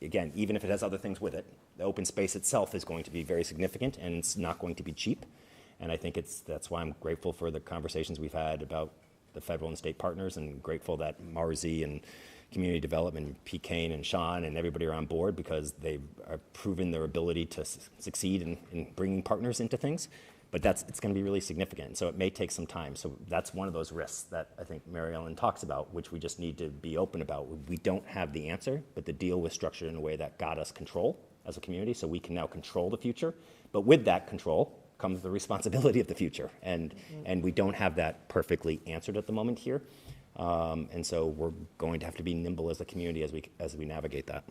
again, even if it has other things with it, the open space itself is going to be very significant, and it's not going to be cheap. And I think that's why I'm grateful for the conversations we've had about the federal and state partners, and grateful that Marzi and Community Development, P. Kane and Sean and everybody are on board, because they've proven their ability to succeed in bringing partners into things. But it's going to be really significant, so it may take some time. So that's one of those risks that I think Mary Ellen talks about, which we just need to be open about. We don't have the answer, but the deal was structured in a way that got us control as a community, so we can now control the future. But with that control comes the responsibility of the future, and we don't have that perfectly answered at the moment here. And so we're going to have to be nimble as a community as we navigate that.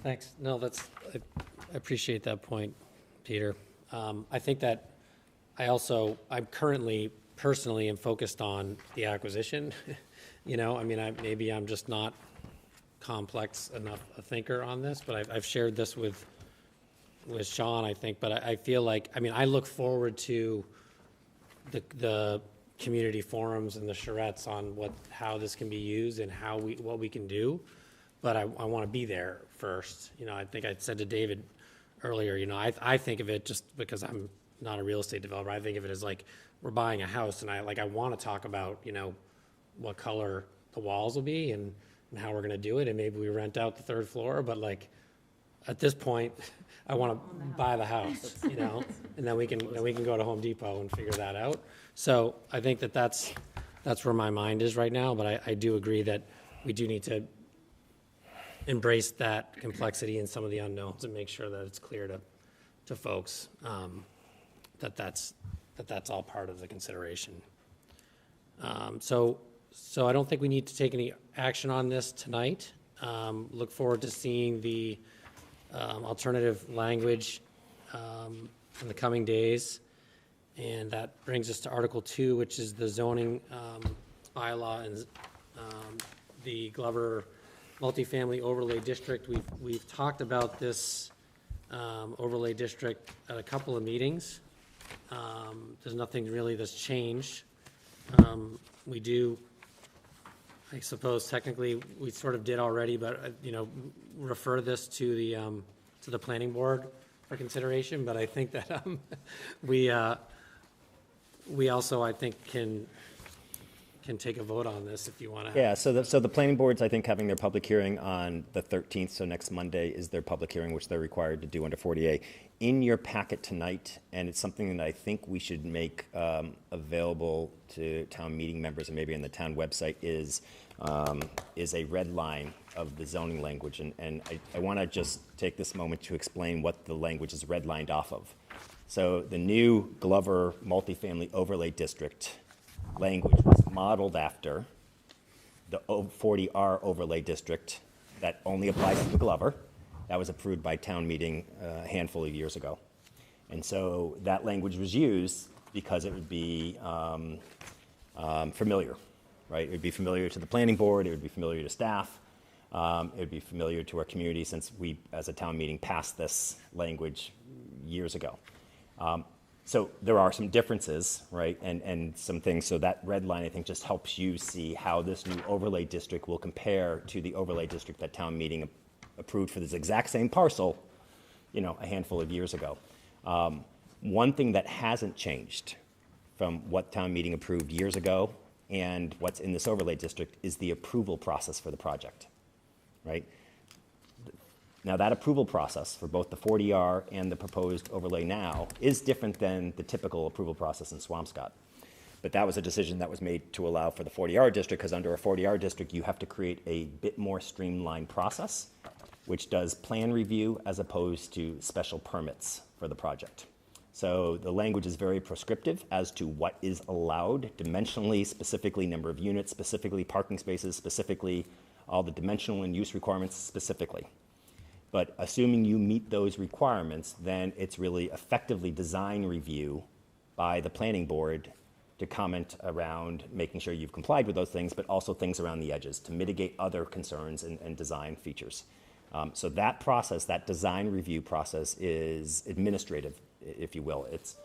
Thanks. No, I appreciate that point, Peter. I think that I'm currently personally am focused on the acquisition. Maybe I'm just not complex enough a thinker on this, but I've shared this with Sean, I think. But I feel like, I look forward to the community forums and the charrettes on how this can be used and what we can do. But I want to be there first. I think I said to David earlier, I think of it, just because I'm not a real estate developer, I think of it as like we're buying a house, and I want to talk about, what color the walls will be and how we're going to do it, and maybe we rent out the third floor. But at this point, I want to buy the house, and then we can go to Home Depot and figure that out. So I think that's where my mind is right now. But I do agree that we do need to embrace that complexity and some of the unknowns, and make sure that it's clear to folks that's all part of the consideration. So I don't think we need to take any action on this tonight. Look forward to seeing the alternative language in the coming days. And that brings us to Article 2, which is the zoning bylaw and the Glover Multifamily Overlay District. We've talked about this overlay district at a couple of meetings. There's nothing really that's changed. We do, I suppose technically we sort of did already, but refer this to the planning board for consideration. But I think that we also, I think, can take a vote on this if you want to. Yeah, so the planning board's, I think, having their public hearing on the 13th, so next Monday is their public hearing, which they're required to do under 40A. In your packet tonight, and it's something that I think we should make available to town meeting members and maybe on the town website, is a red line of the zoning language. And I want to just take this moment to explain what the language is redlined off of. So the new Glover Multifamily Overlay District language was modeled after the 40R overlay district that only applies to the Glover. That was approved by town meeting a handful of years ago. And so that language was used because it would be familiar, right? It would be familiar to the planning board, it would be familiar to staff, it would be familiar to our community, since we, as a town meeting, passed this language years ago. So there are some differences, right, and some things. So that red line, I think, just helps you see how this new overlay district will compare to the overlay district that town meeting approved for this exact same parcel, a handful of years ago. One thing that hasn't changed from what town meeting approved years ago and what's in this overlay district is the approval process for the project, right? Now, that approval process for both the 40R and the proposed overlay now is different than the typical approval process in Swampscott. But that was a decision that was made to allow for the 40R district, because under a 40R district, you have to create a bit more streamlined process, which does plan review as opposed to special permits for the project. So the language is very prescriptive as to what is allowed dimensionally, specifically number of units, specifically parking spaces, specifically all the dimensional and use requirements specifically. But assuming you meet those requirements, then it's really effectively design review by the planning board to comment around making sure you've complied with those things, but also things around the edges to mitigate other concerns and design features. So that process, that design review process, is administrative, if you will. It's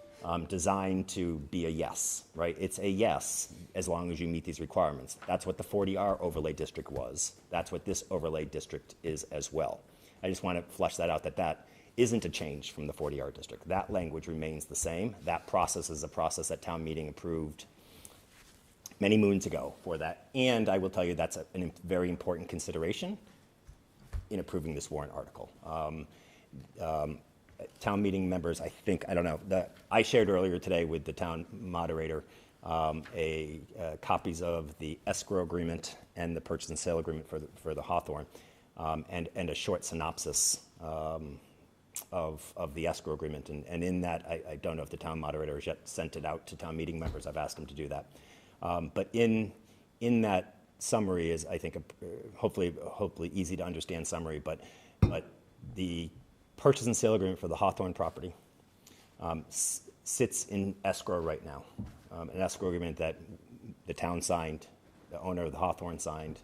designed to be a yes, right? It's a yes as long as you meet these requirements. That's what the 40R overlay district was. That's what this overlay district is as well. I just want to flesh that out, that isn't a change from the 40R district. That language remains the same. That process is a process that town meeting approved many moons ago for that. And I will tell you that's a very important consideration in approving this warrant article. Town meeting members, I don't know, I shared earlier today with the town moderator copies of the escrow agreement and the purchase and sale agreement for the Hawthorne, and a short synopsis of the escrow agreement. And in that, I don't know if the town moderator has yet sent it out to town meeting members. I've asked him to do that. But in that summary is, I think, hopefully easy to understand summary, but the purchase and sale agreement for the Hawthorne property sits in escrow right now. An escrow agreement that the town signed, the owner of the Hawthorne signed,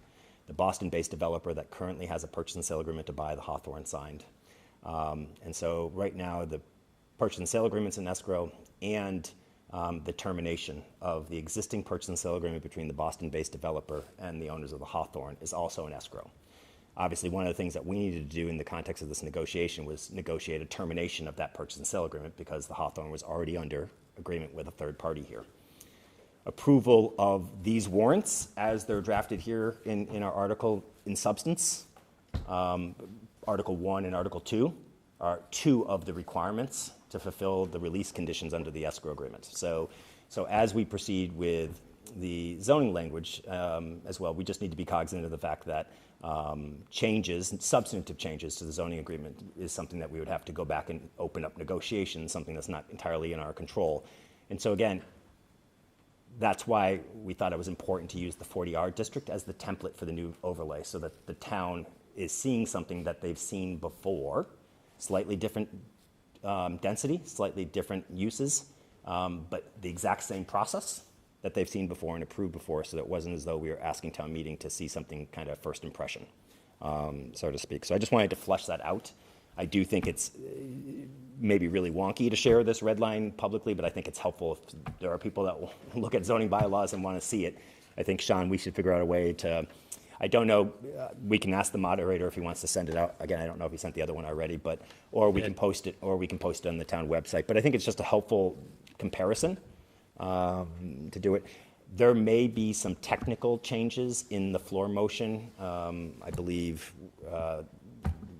the Boston-based developer that currently has a purchase and sale agreement to buy the Hawthorne signed. And so right now, the purchase and sale agreement's in escrow, and the termination of the existing purchase and sale agreement between the Boston-based developer and the owners of the Hawthorne is also in escrow. Obviously, one of the things that we needed to do in the context of this negotiation was negotiate a termination of that purchase and sale agreement, because the Hawthorne was already under agreement with a third party here. Approval of these warrants as they're drafted here in our article in substance, Article 1 and Article 2 are two of the requirements to fulfill the release conditions under the escrow agreement. So as we proceed with the zoning language as well, we just need to be cognizant of the fact that substantive changes to the zoning agreement is something that we would have to go back and open up negotiations, something that's not entirely in our control. And so again, that's why we thought it was important to use the 40R district as the template for the new overlay, so that the town is seeing something that they've seen before, slightly different density, slightly different uses, but the exact same process that they've seen before and approved before, so that it wasn't as though we were asking town meeting to see something kind of first impression, so to speak. So I just wanted to flesh that out. I do think it's maybe really wonky to share this red line publicly, but I think it's helpful if there are people that will look at zoning bylaws and want to see it. I think, Sean, we should figure out a way to, I don't know, we can ask the moderator if he wants to send it out. Again, I don't know if he sent the other one already, or we can post it on the town website. But I think it's just a helpful comparison to do it. There may be some technical changes in the floor motion. I believe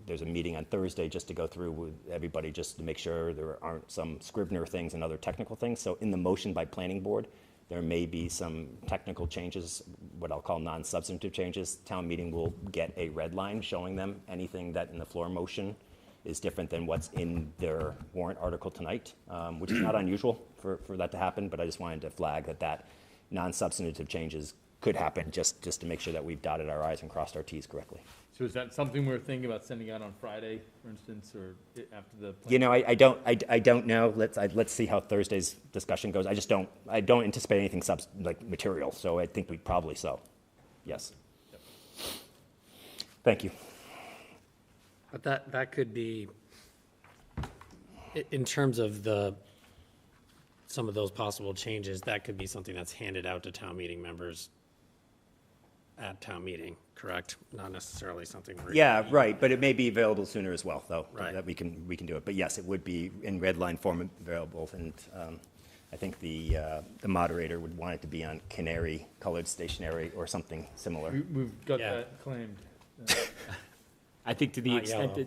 there's a meeting on Thursday just to go through with everybody, just to make sure there aren't some Scrivener things and other technical things. So in the motion by planning board, there may be some technical changes, what I'll call non-substantive changes. Town meeting will get a red line showing them anything that in the floor motion is different than what's in their warrant article tonight, which is not unusual for that to happen, but I just wanted to flag that non-substantive changes could happen just to make sure that we've dotted our I's and crossed our T's correctly. So is that something we're thinking about sending out on Friday, for instance, or after the? You know, I don't know. Let's see how Thursday's discussion goes. I don't anticipate anything like material, so I think we probably so. Yes. Yep. Thank you. But that could be, in terms of some of those possible changes, that could be something that's handed out to town meeting members at town meeting, correct? Not necessarily something. we're- Yeah, right, but it may be available sooner as well, though. Right. That we can do it. But yes, it would be in red line form available, and I think the moderator would want it to be on canary-colored stationery or something similar. We've got Yeah. that claimed. I think to the Not extent yellow.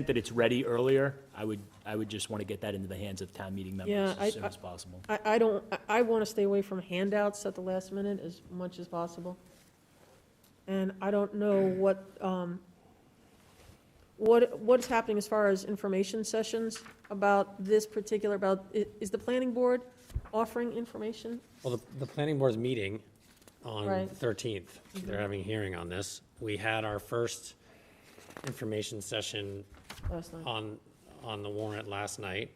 that, it's ready earlier, I would just want to get that into the hands of town meeting members Yeah, as soon as possible. I want to stay away from handouts at the last minute as much as possible. And I don't know what's happening as far as information sessions about this particular, is the planning board offering information? Well, the planning board's meeting on Right. the 13th. They're having a hearing on this. We had our first information session Last night. on the warrant last night.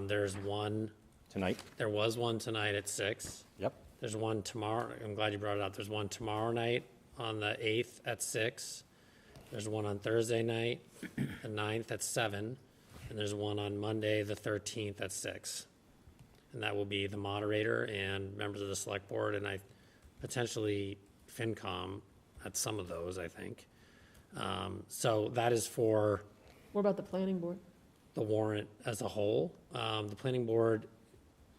There's one, Tonight? there was one tonight at 6. Yep. There's one tomorrow, I'm glad you brought it up. There's one tomorrow night on the 8th at 6. There's one on Thursday night, the 9th at 7. And there's one on Monday, the 13th at 6. And that will be the moderator and members of the select board, and potentially FinCom at some of those, I think. So that is for What about the planning board? the warrant as a whole. The planning board,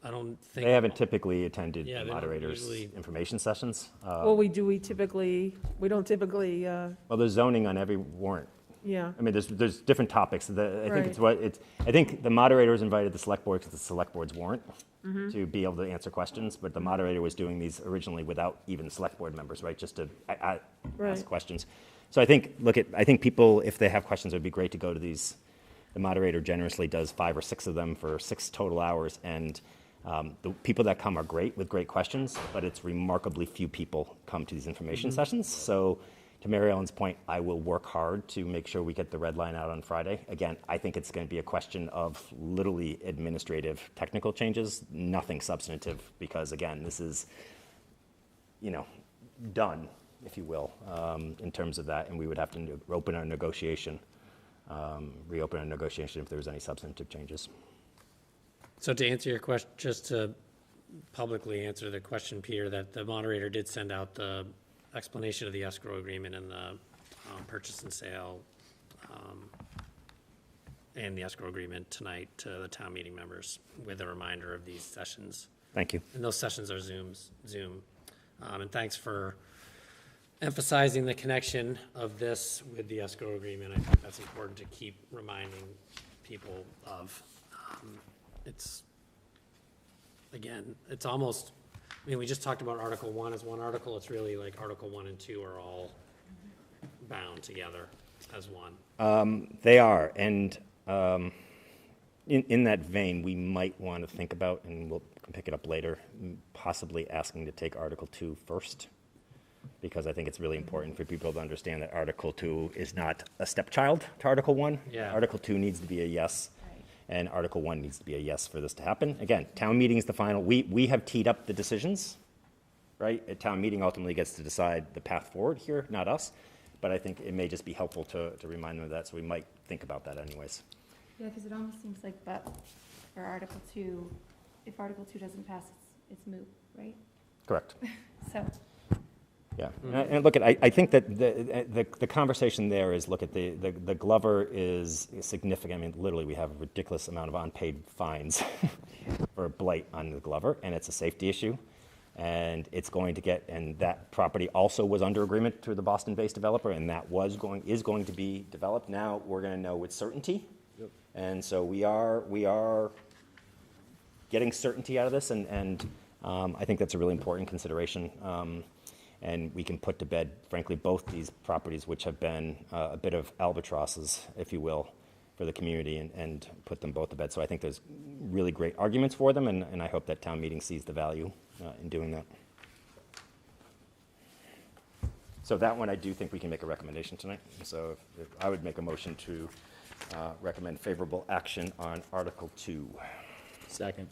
I don't think. They haven't typically attended Yeah, the they don't moderators' usually- information sessions. Well, we don't typically, Well, there's zoning on every warrant. yeah. I mean, there's different topics. I think it's Right. I think the moderators invited the select board because the select board's warrant Mm-hmm. to be able to answer questions, but the moderator was doing these originally without even select board members, right? Just to Right. ask questions. So I think people, if they have questions, it would be great to go to these. The moderator generously does 5 or 6 of them for 6 total hours, and the people that come are great with great questions, but it's remarkably few people come to these information sessions. So to Mary Ellen's point, I will work hard to make sure we get the red line out on Friday. Again, I think it's going to be a question of literally administrative, technical changes, nothing substantive, because again, this is, done, if you will, in terms of that, and we would have to reopen our negotiation if there was any substantive changes. So to answer your question, just to publicly answer the question, Peter, that the moderator did send out the explanation of the escrow agreement and the purchase and sale and the escrow agreement tonight to the town meeting members with a reminder of these sessions. Thank you. And those sessions are Zoom. And thanks for emphasizing the connection of this with the escrow agreement. I think that's important to keep reminding people of. It's, again, it's almost, we just talked about Article 1 as one article. It's really like Article 1 and 2 are all bound together as one. They are, and in that vein, we might want to think about, and we'll pick it up later, possibly asking to take Article 2 first, because I think it's really important for people to understand that Article 2 is not a stepchild to Article 1. Yeah. Article 2 needs to be a yes, and Article 1 needs to be a yes for this to happen. Again, town meeting is the final. We have teed up the decisions, right? A town meeting ultimately gets to decide the path forward here, not us. But I think it may just be helpful to remind them of that, so we might think about that anyways. Yeah, because it almost seems like, but for Article 2, if Article 2 doesn't pass, it's moot, right? Correct. So, Yeah, and look, I think that the conversation there is, look at the Glover is significant. I mean, literally, we have a ridiculous amount of unpaid fines for blight on the Glover, and it's a safety issue. And it's going to get, and that property also was under agreement to the Boston-based developer, and that is going to be developed. Now, we're going to know with certainty. Yep. And so we are getting certainty out of this, and I think that's a really important consideration. And we can put to bed, frankly, both these properties, which have been a bit of albatrosses, if you will, for the community, and put them both to bed. So I think there's really great arguments for them, and I hope that town meeting sees the value in doing that. So that one, I do think we can make a recommendation tonight. So if I would make a motion to recommend favorable action on Article 2. Second.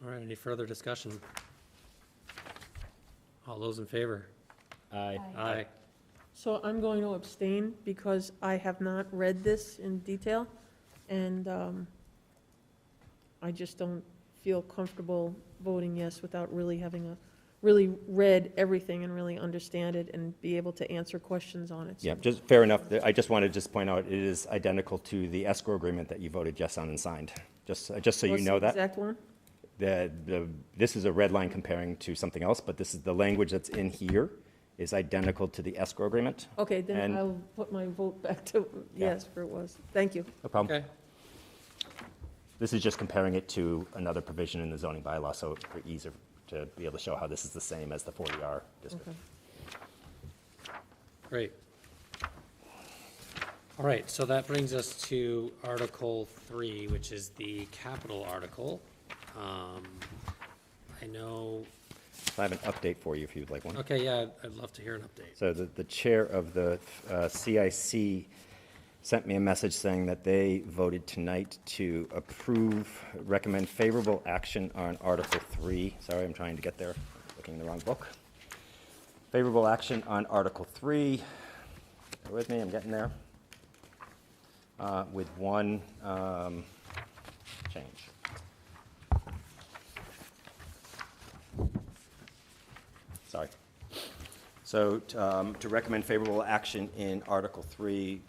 All right, any further discussion? All those in favor? Aye. Aye. So I'm going to abstain because I have not read this in detail, and I just don't feel comfortable voting yes without really having really read everything and really understand it and be able to answer questions on it. So- Yeah, just fair enough. I just wanted to just point out, it is identical to the escrow agreement that you voted yes on and signed. Just so you What's know the that. exact one? This is a red line comparing to something else, but this is the language that's in here is identical to the escrow agreement. Okay, then And- I'll put my vote back to yes, where it was. Thank you. No problem. Okay. This is just comparing it to another provision in the zoning bylaw, so for ease to be able to show how this is the same as the 40R district. Okay. Great. All right, so that brings us to Article 3, which is the capital article. I know, I have an update for you if you'd like one. okay, yeah, I'd love to hear an update. So the chair of the CIC sent me a message saying that they voted tonight to recommend favorable action on Article 3. Sorry, I'm trying to get there, looking in the wrong book. Favorable action on Article 3. Bear with me, I'm getting there. With one change. Sorry. So to recommend favorable action in Article 3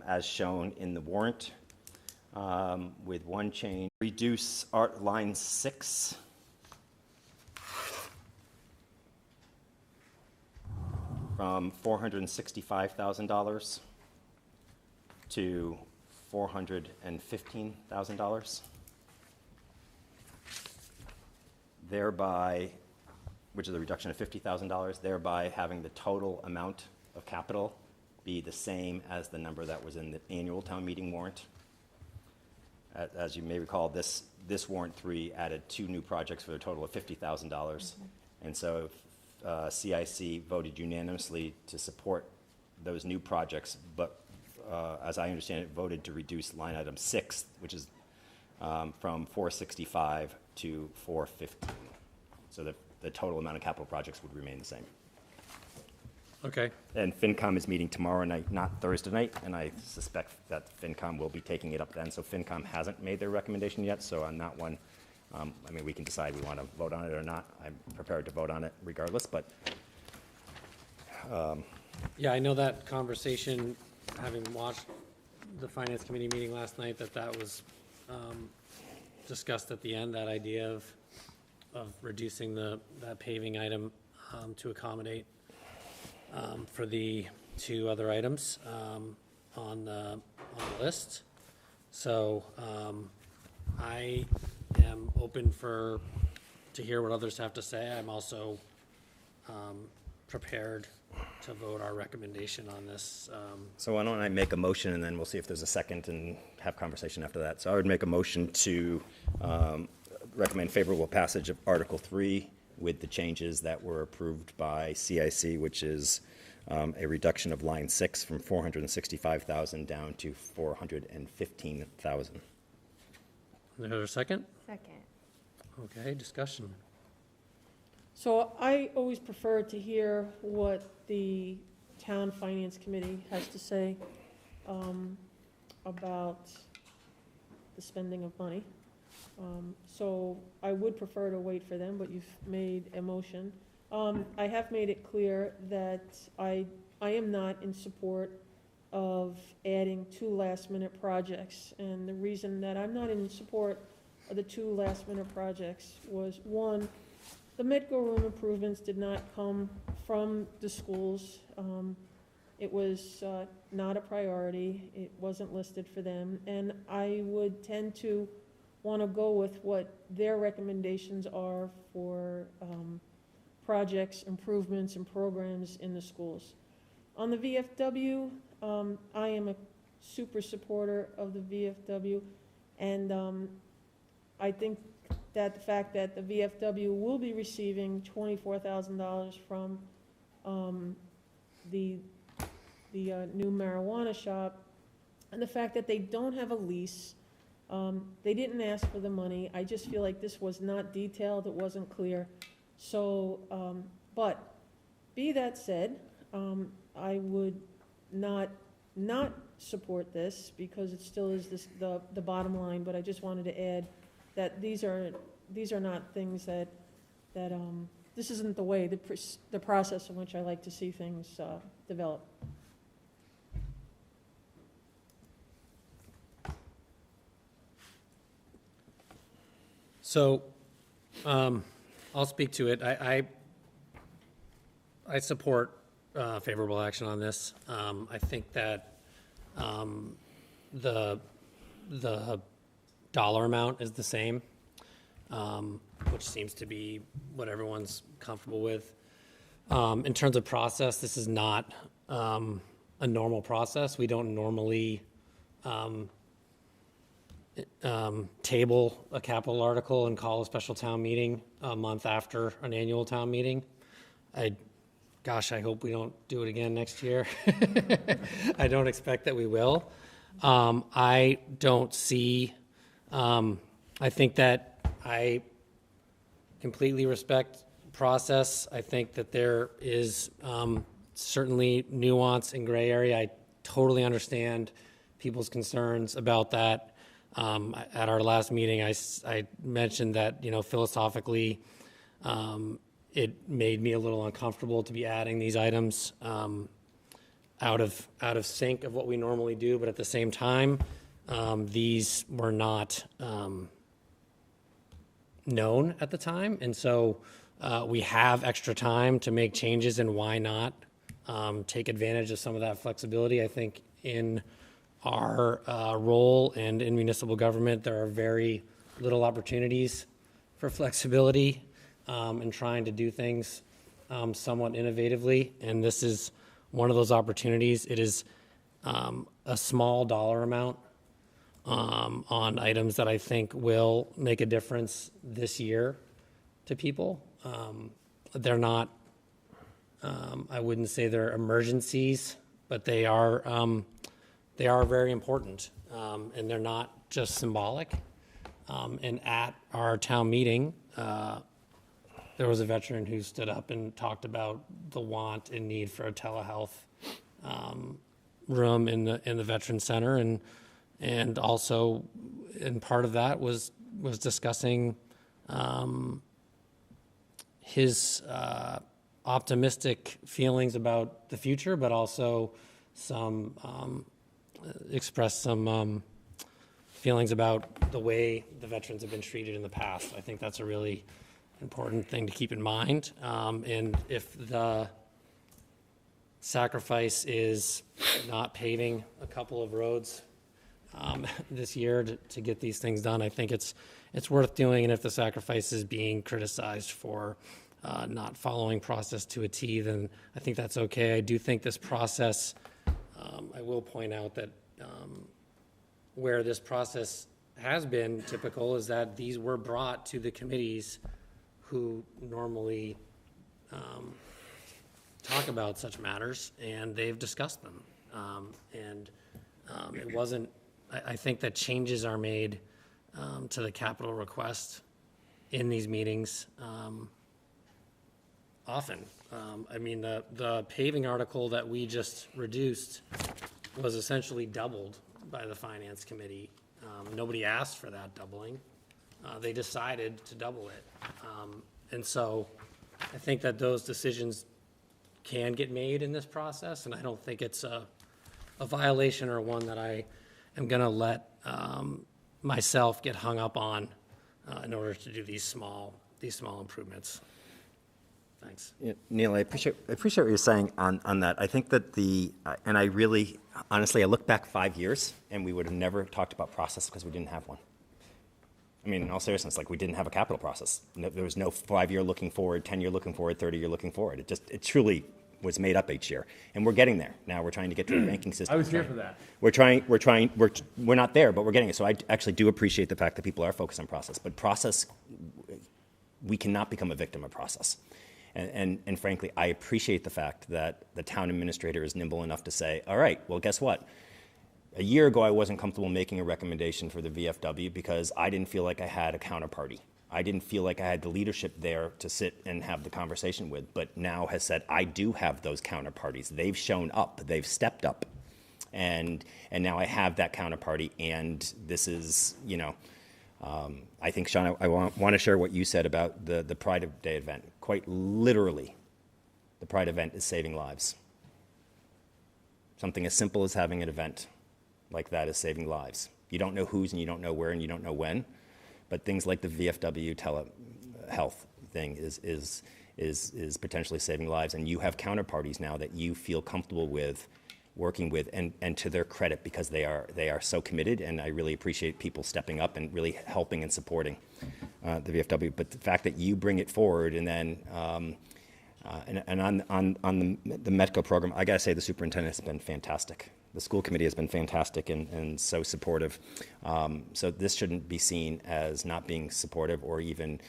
as shown in the warrant, with one change. Reduce line 6 from $465,000 to $415,000. Thereby, which is a reduction of $50,000, thereby having the total amount of capital be the same as the number that was in the annual town meeting warrant. As you may recall, this warrant 3 added 2 new projects for a total of $50,000. And so CIC voted unanimously to support those new projects, but as I understand it, voted to reduce line item 6, which is from 465 to 415. So the total amount of capital projects would remain the same. Okay, And FinCom is meeting tomorrow night, not Thursday night, and I suspect that FinCom will be taking it up then. So FinCom hasn't made their recommendation yet, so on that one, I mean, we can decide we want to vote on it or not. I'm prepared to vote on it regardless, but yeah, I know that conversation, having watched the Finance Committee meeting last night, that was discussed at the end, that idea of reducing that paving item to accommodate for the 2 other items on the list. So I am open to hear what others have to say. I'm also prepared to vote our recommendation on this. so why don't I make a motion and then we'll see if there's a second and have conversation after that. So I would make a motion to recommend favorable passage of Article 3 with the changes that were approved by CIC, which is a reduction of line 6 from $465,000 down to $415,000. Is there a second? Second. Okay, discussion. So I always prefer to hear what the town finance committee has to say about the spending of money. So I would prefer to wait for them, but you've made a motion. I have made it clear that I am not in support of adding 2 last-minute projects. And the reason that I'm not in support of the 2 last-minute projects was, one, the Medco room improvements did not come from the schools. It was not a priority. It wasn't listed for them. And I would tend to want to go with what their recommendations are for projects, improvements, and programs in the schools. On the VFW, I am a super supporter of the VFW, and I think that the fact that the VFW will be receiving $24,000 from the new marijuana shop, and the fact that they don't have a lease, they didn't ask for the money. I just feel like this was not detailed, it wasn't clear. So, but be that said, I would not support this because it still is the bottom line, but I just wanted to add that these are not things that that this isn't the way, the process in which I like to see things develop. So, I'll speak to it. I support favorable action on this. I think that the dollar amount is the same, which seems to be what everyone's comfortable with. In terms of process, this is not a normal process. We don't normally table a capital article and call a special town meeting a month after an annual town meeting. Gosh, I hope we don't do it again next year. I don't expect that we will. I don't see, I think that I completely respect process. I think that there is certainly nuance and gray area. I totally understand people's concerns about that. At our last meeting, I mentioned that, philosophically, it made me a little uncomfortable to be adding these items out of sync of what we normally do, but at the same time, these were not known at the time, and so we have extra time to make changes, and why not take advantage of some of that flexibility? I think in our role and in municipal government, there are very little opportunities for flexibility and trying to do things somewhat innovatively, and this is one of those opportunities. It is a small dollar amount on items that I think will make a difference this year to people. They're not, I wouldn't say they're emergencies, but they are very important, and they're not just symbolic. And at our town meeting, there was a veteran who stood up and talked about the want and need for a telehealth room in the Veteran Center, and also, and part of that was discussing his optimistic feelings about the future, but also expressed some feelings about the way the veterans have been treated in the past. I think that's a really important thing to keep in mind. And if the sacrifice is not paving a couple of roads this year to get these things done, I think it's worth doing. And if the sacrifice is being criticized for not following process to a T, then I think that's okay. I do think this process, I will point out that where this process has been typical is that these were brought to the committees who normally talk about such matters, and they've discussed them. It wasn't, I think that changes are made to the capital request in these meetings often. I mean, the paving article that we just reduced was essentially doubled by the Finance Committee. Nobody asked for that doubling. They decided to double it. And so I think that those decisions can get made in this process, and I don't think it's a violation or one that I am going to let myself get hung up on in order to do these small improvements. Thanks. Yeah, Neil, I appreciate what you're saying on that. I think that and I really, honestly, I look back 5 years, and we would have never talked about process because we didn't have one. I mean, in all seriousness, we didn't have a capital process. There was no 5-year looking forward, 10-year looking forward, 30-year looking forward. It truly was made up each year, and we're getting there. Now we're trying to get to a banking system. I was here for that. We're not there, but we're getting it. So I actually do appreciate the fact that people are focused on process, but process, we cannot become a victim of process. And frankly, I appreciate the fact that the town administrator is nimble enough to say, all right, well, guess what? A year ago, I wasn't comfortable making a recommendation for the VFW because I didn't feel like I had a counterparty. I didn't feel like I had the leadership there to sit and have the conversation with, but now has said, I do have those counterparties. They've shown up, they've stepped up. And now I have that counterparty, and this is, I think, Sean, I want to share what you said about the Pride Day event. Quite literally, the Pride event is saving lives. Something as simple as having an event like that is saving lives. You don't know whose, and you don't know where, and you don't know when, but things like the VFW telehealth thing is potentially saving lives, and you have counterparties now that you feel comfortable with working with, and to their credit, because they are so committed, and I really appreciate people stepping up and really helping and supporting the VFW. But the fact that you bring it forward, and then and on the METCO program, I gotta say the superintendent has been fantastic. The school committee has been fantastic and so supportive. So this shouldn't be seen as not being supportive or even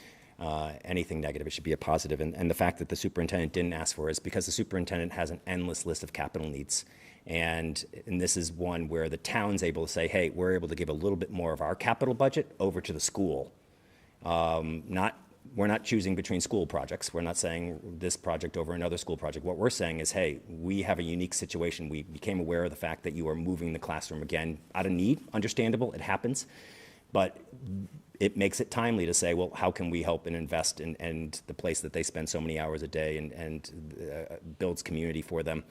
anything negative. It should be a positive. And the fact that the superintendent didn't ask for it is because the superintendent has an endless list of capital needs. And this is one where the town's able to say, hey, we're able to give a little bit more of our capital budget over to the school. We're not choosing between school projects. We're not saying this project over another school project. What we're saying is, hey, we have a unique situation. We became aware of the fact that you are moving the classroom again out of need. Understandable, it happens. But it makes it timely to say, well, how can we help and invest in the place that they spend so many hours a day and builds community for them.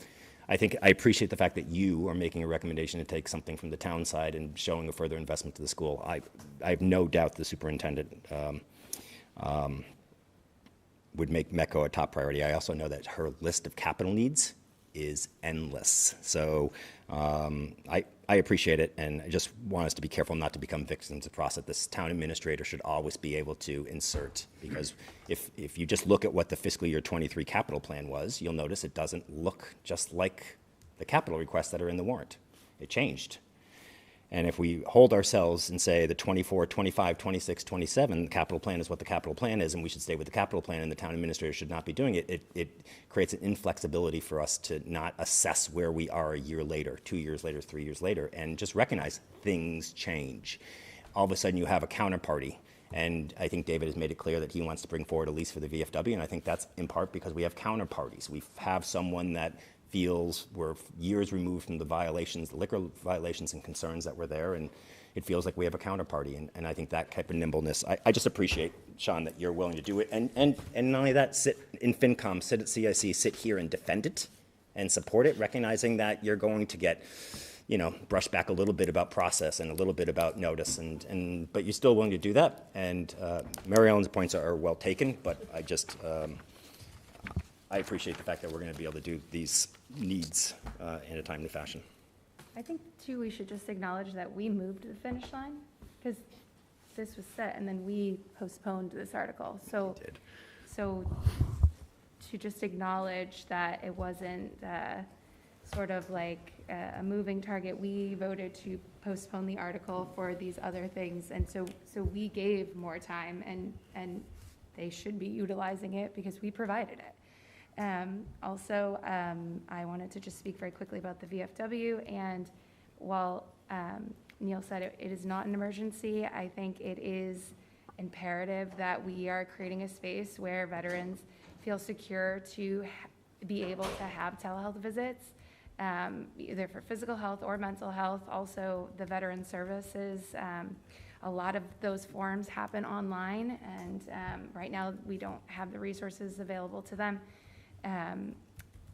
I think I appreciate the fact that you are making a recommendation to take something from the town side and showing a further investment to the school. I have no doubt the superintendent would make METCO a top priority. I also know that her list of capital needs is endless. So I appreciate it, and I just want us to be careful not to become victims of process. This town administrator should always be able to insert, because if you just look at what the fiscal year 23 capital plan was, you'll notice it doesn't look just like the capital requests that are in the warrant. It changed. And if we hold ourselves and say the 24, 25, 26, 27, the capital plan is what the capital plan is, and we should stay with the capital plan, and the town administrator should not be doing it, it creates an inflexibility for us to not assess where we are a year later, 2 years later, 3 years later, and just recognize things change. All of a sudden you have a counterparty, and I think David has made it clear that he wants to bring forward a lease for the VFW, and I think that's in part because we have counterparties. We have someone that feels we're years removed from the violations, the liquor violations and concerns that were there, and it feels like we have a counterparty, and I think that type of nimbleness, I just appreciate, Sean, that you're willing to do it, and not only that, sit in FinCom, sit at CIC, sit here and defend it and support it, recognizing that you're going to get, brush back a little bit about process and a little bit about notice, but you're still willing to do that, and Mary Ellen's points are well taken, but I just, I appreciate the fact that we're going to be able to do these needs in a timely fashion. I think, too, we should just acknowledge that we moved the finish line, because this was set, and then we postponed this article. So to just acknowledge that it wasn't sort of like a moving target, we voted to postpone the article for these other things, and so we gave more time, and they should be utilizing it because we provided it. Also, I wanted to just speak very quickly about the VFW, and while Neil said it is not an emergency, I think it is imperative that we are creating a space where veterans feel secure to be able to have telehealth visits, either for physical health or mental health. Also, the veteran services, a lot of those forms happen online, and right now we don't have the resources available to them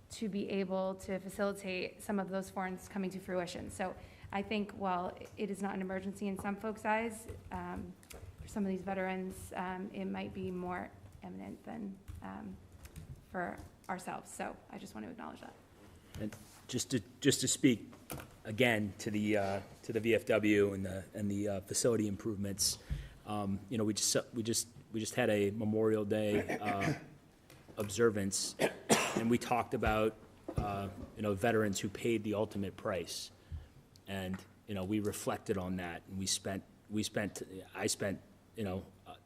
to be able to facilitate some of those forms coming to fruition. So I think while it is not an emergency in some folks' eyes, for some of these veterans, it might be more eminent than for ourselves. So I just want to acknowledge that. And just to speak again to the VFW and the facility improvements, we just had a Memorial Day observance, and we talked about veterans who paid the ultimate price, and we reflected on that, and I spent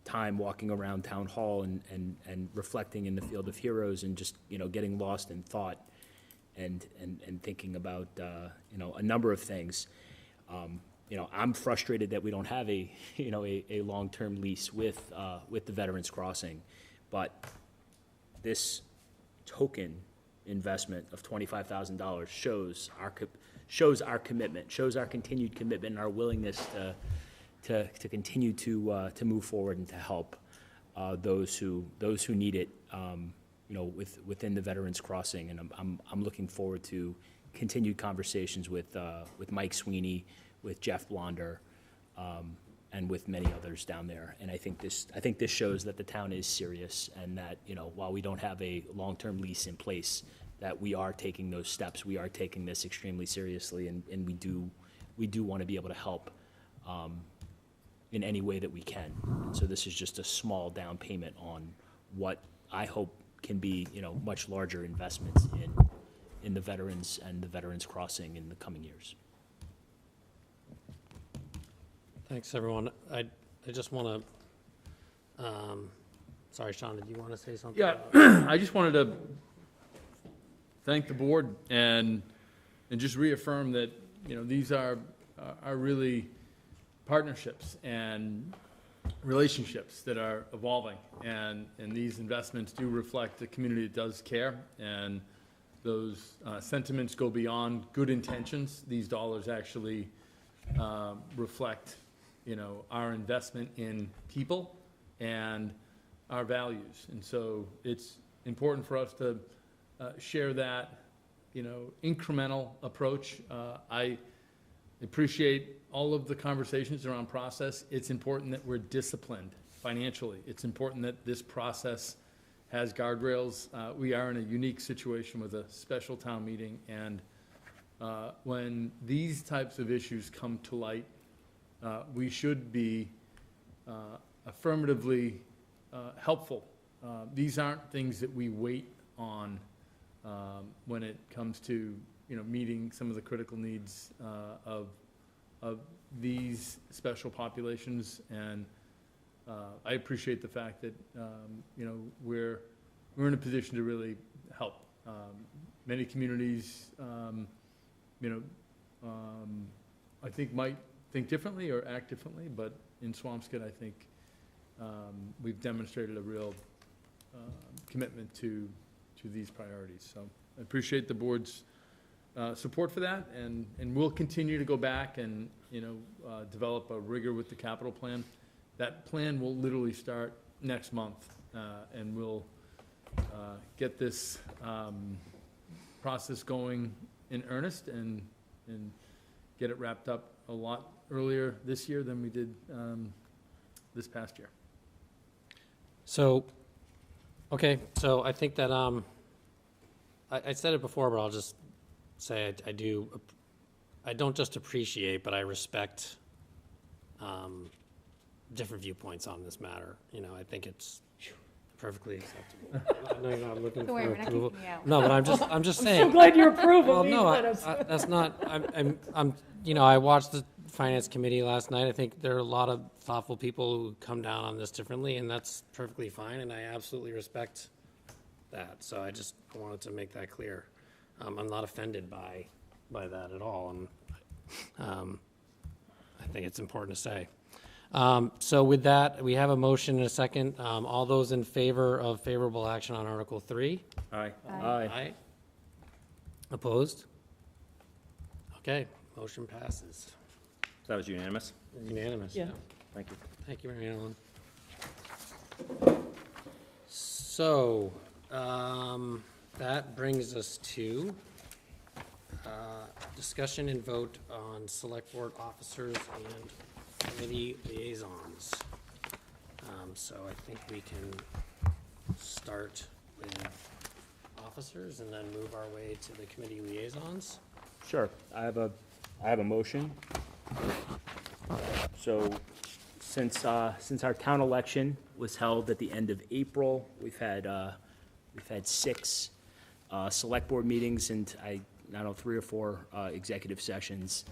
time walking around town hall and reflecting in the Field of Heroes, and just getting lost in thought and thinking about a number of things. I'm frustrated that we don't have a long-term lease with the Veterans Crossing, but this token investment of $25,000 shows our commitment, shows our continued commitment and our willingness to continue to move forward and to help those who need it, within the Veterans Crossing. And I'm looking forward to continued conversations with Mike Sweeney, with Jeff Blonder, and with many others down there. And I think this shows that the town is serious, and that, while we don't have a long-term lease in place, that we are taking those steps. We are taking this extremely seriously, and we do want to be able to help in any way that we can. And so this is just a small down payment on what I hope can be, much larger investments in the veterans and the Veterans Crossing in the coming years. Thanks, everyone. I just want to, sorry, Sean, did you want to say something? Yeah, I just wanted to thank the board and just reaffirm that, these are really partnerships and relationships that are evolving, and these investments do reflect a community that does care, and those sentiments go beyond good intentions. These dollars actually reflect, our investment in people and our values. And so it's important for us to share that, incremental approach. I appreciate all of the conversations around process. It's important that we're disciplined financially. It's important that this process has guardrails. We are in a unique situation with a special town meeting, and when these types of issues come to light, we should be affirmatively helpful. These aren't things that we wait on when it comes to meeting some of the critical needs of these special populations. And I appreciate the fact that we're in a position to really help. Many communities, I think might think differently or act differently, but in Swampscott, I think we've demonstrated a real commitment to these priorities. So I appreciate the board's support for that, and we'll continue to go back and develop a rigor with the capital plan. That plan will literally start next month, and we'll get this process going in earnest and get it wrapped up a lot earlier this year than we did this past year. So, okay, so I think that, I said it before, but I'll just say I don't just appreciate, but I respect different viewpoints on this matter. I think it's perfectly acceptable. I know you're not looking Don't for worry, we're not approval. kicking you out. No, but I'm just saying. So glad you approve Well, of me. no, that's not, I watched the finance committee last night. I think there are a lot of thoughtful people who come down on this differently, and that's perfectly fine, and I absolutely respect that. So I just wanted to make that clear. I'm not offended by that at all, and I think it's important to say. So with that, we have a motion and a second. All those in favor of favorable action on Article 3? Aye. Aye. Opposed? Okay, motion passes. That was unanimous. Unanimous. Yeah. Thank you. Thank you, Mary Ellen. So, that brings us to discussion and vote on select board officers and committee liaisons. So I think we can start with officers and then move our way to the committee liaisons. Sure. I have a motion. So since our town election was held at the end of April, we've had 6 select board meetings and I don't know, 3 or 4 executive sessions.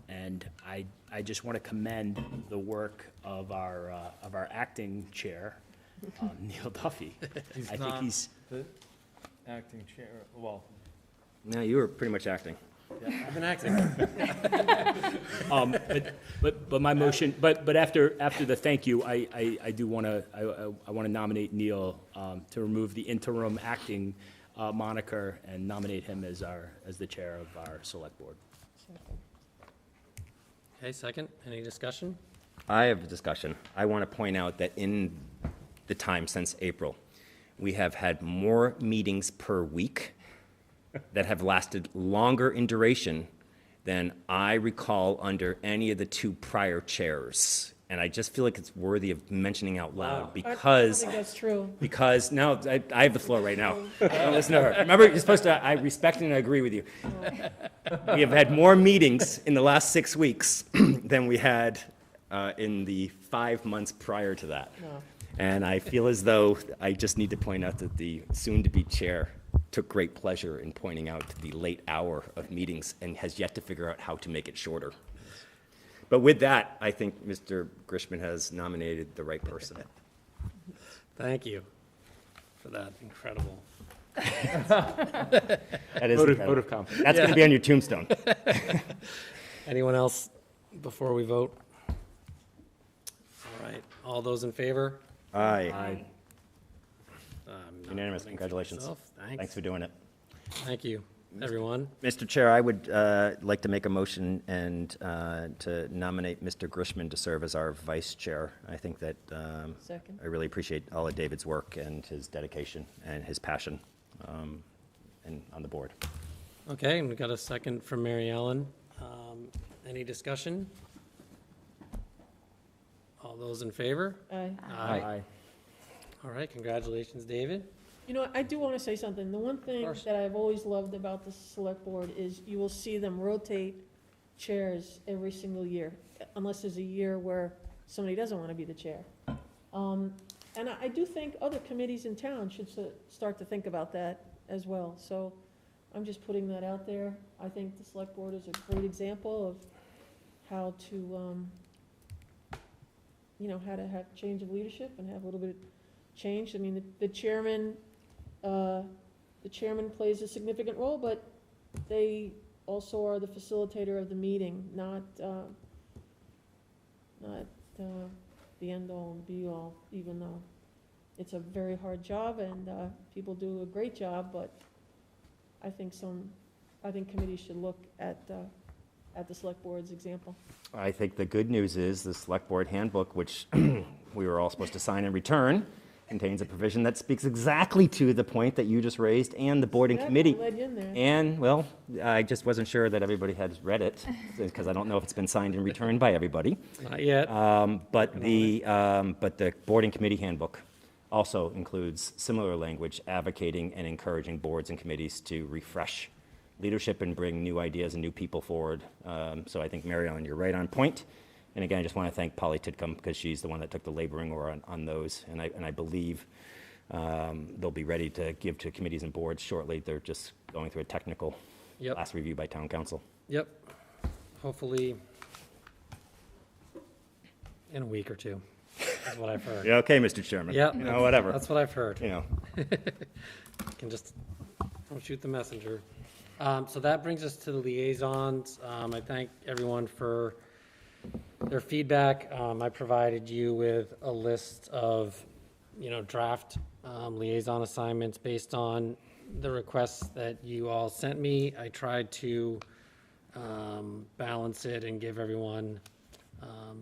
And I just want to commend the work of our acting chair, Neil Duffy. I think he's the acting chair. Well, No, you were pretty much acting. I've been acting. But my motion, but after the thank you, I do want to, I want to nominate Neil to remove the interim acting moniker and nominate him as the chair of our select board. Okay, second, any discussion? I have a discussion. I want to point out that in the time since April, we have had more meetings per week that have lasted longer in duration than I recall under any of the two prior chairs. And I just feel like it's worthy of mentioning out loud I don't because, think that's true. now, I have the floor right now. Don't listen to her. Remember, you're supposed to, I respect and I agree with you. We have had more meetings in the last 6 weeks than we had in the 5 months prior to that. No. And I feel as though I just need to point out that the soon-to-be chair took great pleasure in pointing out the late hour of meetings and has yet to figure out how to make it shorter. But with that, I think Mr. Grishman has nominated the right person. Thank you for that incredible. That is Vote incredible. of confidence. That's going to be on your tombstone. Anyone else before we vote? All right, all those in favor? Aye. I'm not Unanimous. voting for Congratulations. myself. Thanks for doing it. Thank you, everyone. Mr. Chair, I would like to make a motion and to nominate Mr. Grishman to serve as our vice chair. I think that Second. I really appreciate all of David's work and his dedication and his passion and on the board. Okay, and we got a second from Mary Ellen. Any discussion? All those in favor? Aye. Aye. All right, congratulations, David. You know, I do want to say something. The one thing course. that I've always loved about the select board is you will see them rotate chairs every single year, unless there's a year where somebody doesn't want to be the chair. And I do think other committees in town should start to think about that as well. So I'm just putting that out there. I think the select board is a great example of how to, how to have change of leadership and have a little bit of change. I mean, the chairman plays a significant role, but they also are the facilitator of the meeting, not the end-all and be-all, even though it's a very hard job and people do a great job, but I think committees should look at the select board's example. I think the good news is the select board handbook, which we were all supposed to sign and return, contains a provision that speaks exactly to the point that you just raised and the board and Yeah, I committee. led you in there. And, well, I just wasn't sure that everybody had read it, because I don't know if it's been signed and returned by everybody. Not yet. But the board and committee handbook also includes similar language advocating and encouraging boards and committees to refresh leadership and bring new ideas and new people forward. So I think, Mary Ellen, you're right on point. And again, I just want to thank Polly Titcomb, because she's the one that took the laboring oar on those. And I believe they'll be ready to give to committees and boards shortly. They're just going through a technical Yep. last review by town council. Yep. Hopefully in a week or two, is what I've heard. Yeah, okay, Mr. Chairman. Yep. You know, whatever. That's what I've heard. You know. Can just, don't shoot the messenger. So that brings us to the liaisons. I thank everyone for their feedback. I provided you with a list of, draft liaison assignments based on the requests that you all sent me. I tried to balance it and give everyone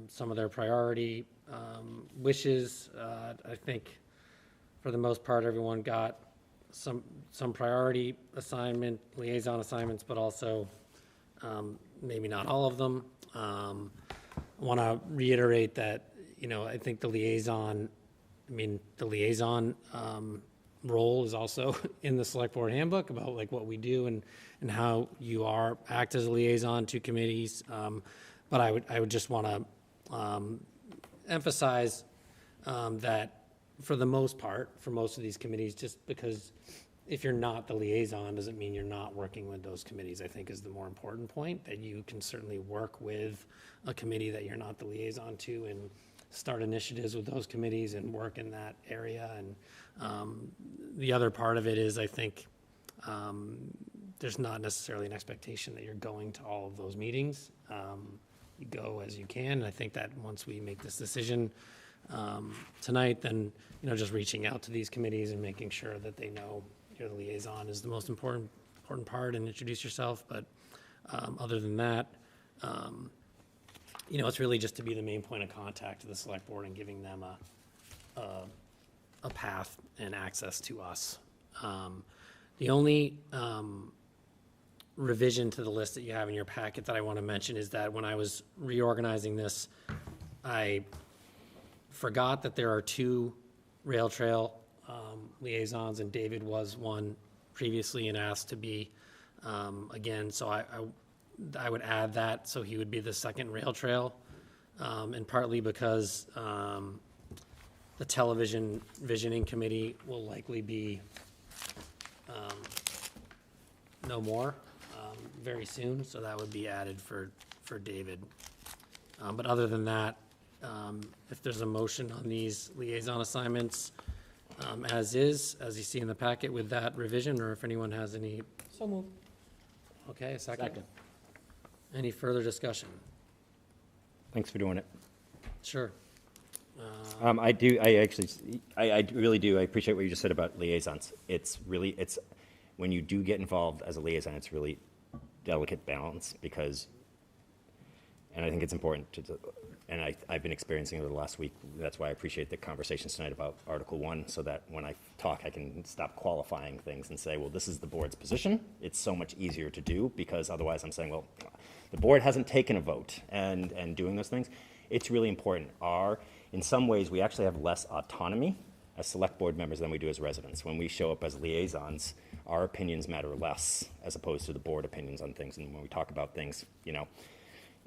some of their priority wishes. I think for the most part, everyone got some priority liaison assignments, but also maybe not all of them. I want to reiterate that, I think the liaison role is also in the select board handbook about like what we do and how you act as a liaison to committees. But I would just want to emphasize that for the most part, for most of these committees, just because if you're not the liaison doesn't mean you're not working with those committees, I think is the more important point, that you can certainly work with a committee that you're not the liaison to and start initiatives with those committees and work in that area. And the other part of it is, I think, there's not necessarily an expectation that you're going to all of those meetings. You go as you can. And I think that once we make this decision tonight, then, just reaching out to these committees and making sure that they know you're the liaison is the most important part, and introduce yourself. But other than that, you know, it's really just to be the main point of contact to the select board and giving them a path and access to us. The only revision to the list that you have in your packet that I want to mention is that when I was reorganizing this, I forgot that there are 2 rail trail liaisons, and David was one previously and asked to be again. So I would add that, so he would be the second rail trail, and partly because the television visioning committee will likely be no more very soon, so that would be added for David. But other than that, if there's a motion on these liaison assignments as is, as you see in the packet with that revision, or if anyone has any, So moved. okay, a second. Any further discussion? Thanks for doing it. Sure. I really do. I appreciate what you just said about liaisons. It's when you do get involved as a liaison, it's really delicate balance because, and I think it's important and I've been experiencing it over the last week. That's why I appreciate the conversations tonight about Article 1, so that when I talk, I can stop qualifying things and say, well, this is the board's position. It's so much easier to do, because otherwise I'm saying, well, the board hasn't taken a vote, and doing those things. It's really important. In some ways, we actually have less autonomy as select board members than we do as residents. When we show up as liaisons, our opinions matter less as opposed to the board opinions on things. And when we talk about things, you know,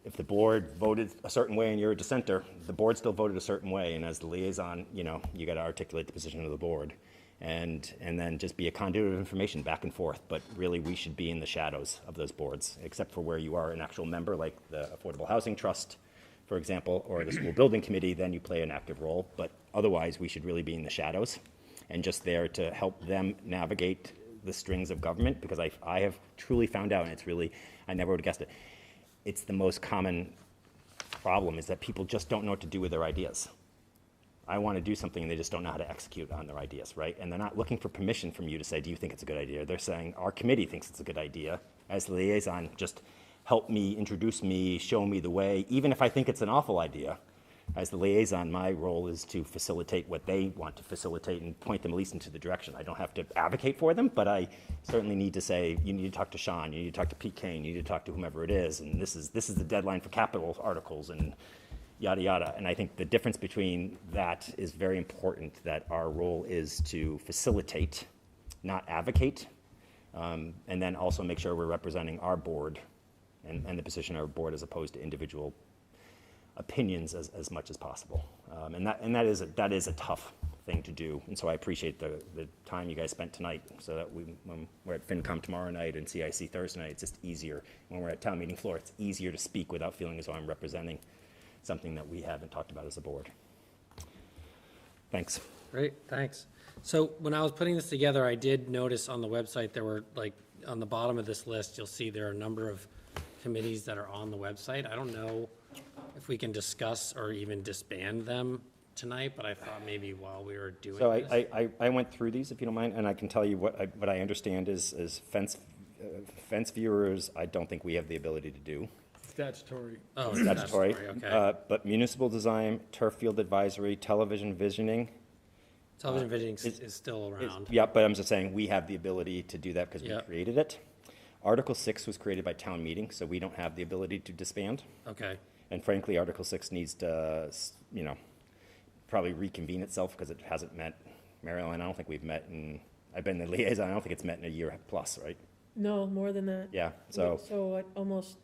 if the board voted a certain way and you're a dissenter, the board still voted a certain way. And as the liaison, you know, you got to articulate the position of the board, and then just be a conduit of information back and forth. But really, we should be in the shadows of those boards, except for where you are an actual member, like the Affordable Housing Trust, for example, or the school building committee. Then you play an active role. But otherwise, we should really be in the shadows and just there to help them navigate the strings of government, because I have truly found out, and it's really, I never would have guessed it, it's the most common problem, is that people just don't know what to do with their ideas. I want to do something and they just don't know how to execute on their ideas, right? And they're not looking for permission from you to say, do you think it's a good idea? They're saying, our committee thinks it's a good idea. As the liaison, just help me, introduce me, show me the way, even if I think it's an awful idea. As the liaison, my role is to facilitate what they want to facilitate and point them at least into the direction. I don't have to advocate for them, but I certainly need to say, you need to talk to Sean, you need to talk to Pete Kane, you need to talk to whomever it is, and this is the deadline for capital articles, and yada, yada. And I think the difference between that is very important, that our role is to facilitate, not advocate, and then also make sure we're representing our board and the position of our board, as opposed to individual opinions as much as possible. And that is a tough thing to do. And so I appreciate the time you guys spent tonight, so that when we're at FinCom tomorrow night and CIC Thursday night, it's just easier. When we're at town meeting floor, it's easier to speak without feeling as though I'm representing something that we haven't talked about as a board. Thanks. Great, thanks. So when I was putting this together, I did notice on the website, there were, like, on the bottom of this list, you'll see there are a number of committees that are on the website. I don't know if we can discuss or even disband them tonight, but I thought maybe while we were doing So this. I went through these, if you don't mind, and I can tell you what I understand is fence viewers, I don't think we have the ability to do. Statutory. Oh, Statutory. okay. But municipal design, turf field advisory, television visioning. Television visioning is still around. Yeah, but I'm just saying, we have the ability to do that because we Yep. created it. Article 6 was created by town meeting, so we don't have the ability to disband. Okay, And frankly, Article 6 needs to, you know, probably reconvene itself, because it hasn't met. Marilyn, I don't think we've met I've been the liaison, I don't think it's met in a year plus, right? No, more than that. Yeah, so, So what, almost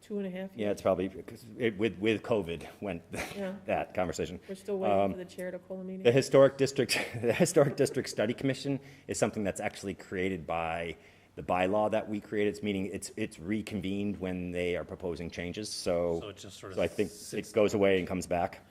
2.5 years? yeah, it's probably, because with COVID went Yeah. that conversation. We're still waiting for the chair to call a meeting. The Historic District Study Commission is something that's actually created by the bylaw that we created, meaning it's reconvened when they are proposing changes, so it just sort of. So I think sits it goes away and comes back.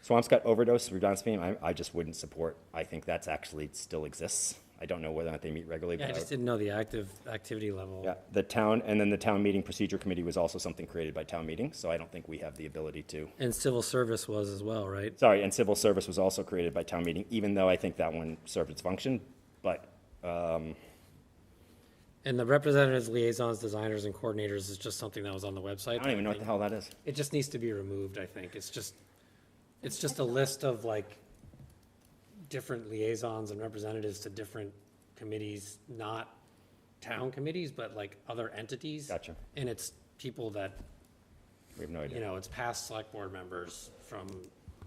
Swampscott overdose, redundancy, I just wouldn't support. I think that's actually still exists. I don't know whether or not they meet regularly. Yeah, I but just didn't know the activity level. Yeah, the town meeting procedure committee was also something created by town meeting, so I don't think we have the ability to. And civil service was as well, right? Sorry, and civil service was also created by town meeting, even though I think that one served its function, but, And the representatives, liaisons, designers, and coordinators is just something that was on the website. I don't even know what the hell that is. It just needs to be removed, I think. It's just a list of like different liaisons and representatives to different committees, not town committees, but like other entities. Gotcha. And it's people that, We have no idea. you know, it's past select board members from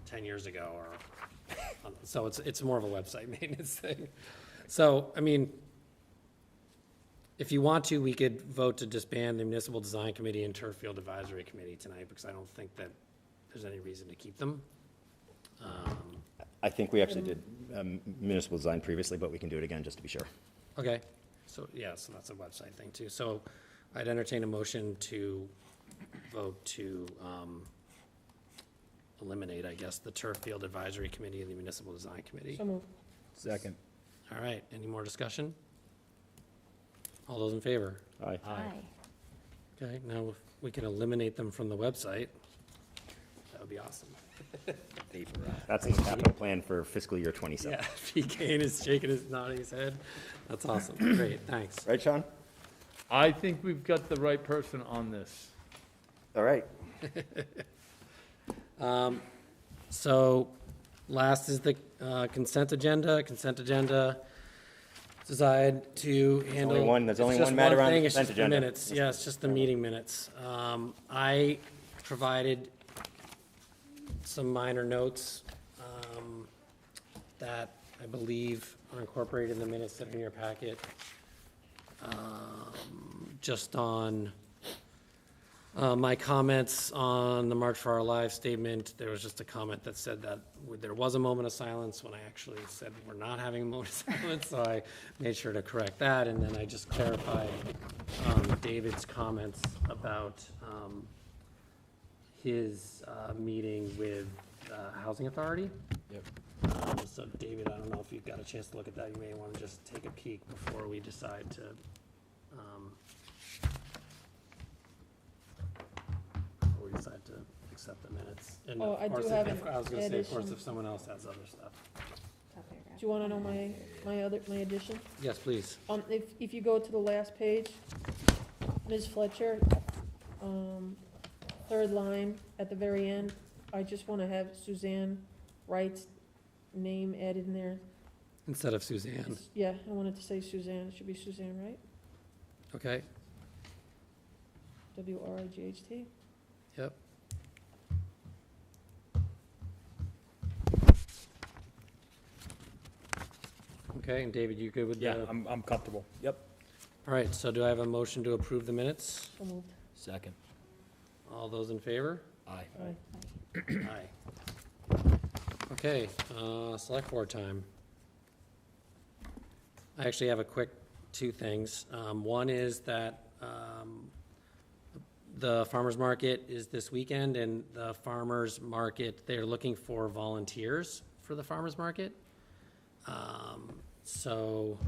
10 years ago or, so it's more of a website maintenance thing. So, I mean, if you want to, we could vote to disband the Municipal Design Committee and Turf Field Advisory Committee tonight, because I don't think that there's any reason to keep them. I think we actually did municipal design previously, but we can do it again just to be sure. Okay, so, yeah, so that's a website thing too. So I'd entertain a motion to vote to eliminate, I guess, the Turf Field Advisory Committee and the Municipal Design Committee. So moved. Second. All right, any more discussion? All those in favor? Aye. Okay, now if we can eliminate them from the website, that would be awesome. That's the capital plan for fiscal year 27. Yeah, PK is nodding his head. That's awesome. Great, thanks. Right, Sean? I think we've got the right person on this. All right. So last is the consent agenda. Consent agenda desired to handle. there's only it's just one matter on the thing, it's consent just the agenda. minutes. Yeah, it's just the meeting minutes. I provided some minor notes that I believe are incorporated in the minutes that are in your packet. Just on my comments on the March for Our Lives statement, there was just a comment that said that there was a moment of silence when I actually said we're not having a moment of silence, so I made sure to correct that, and then I just clarified David's comments about his meeting with Housing Authority. Yep. So David, I don't know if you've got a chance to look at that, you may want to just take a peek before we decide to accept the minutes. And Oh, of I do course, have if- an I was gonna say, of course, addition. if someone else has other stuff. Do you want to know my addition? Yes, please. If you go to the last page, Ms. Fletcher, third line at the very end, I just want to have Suzanne Wright's name added in there. Instead of Suzanne. Yeah, I wanted to say Suzanne, it should be Suzanne Wright, Okay, Wright. yep. Okay, and David, you good with Yeah, the? I'm comfortable. Yep. All right, so do I have a motion to approve the minutes? So moved. Second. All those in favor? Aye. Aye. Aye. Okay, select board time. I actually have a quick two things. One is that the farmer's market is this weekend, and the farmer's market, they're looking for volunteers for the farmer's market. So,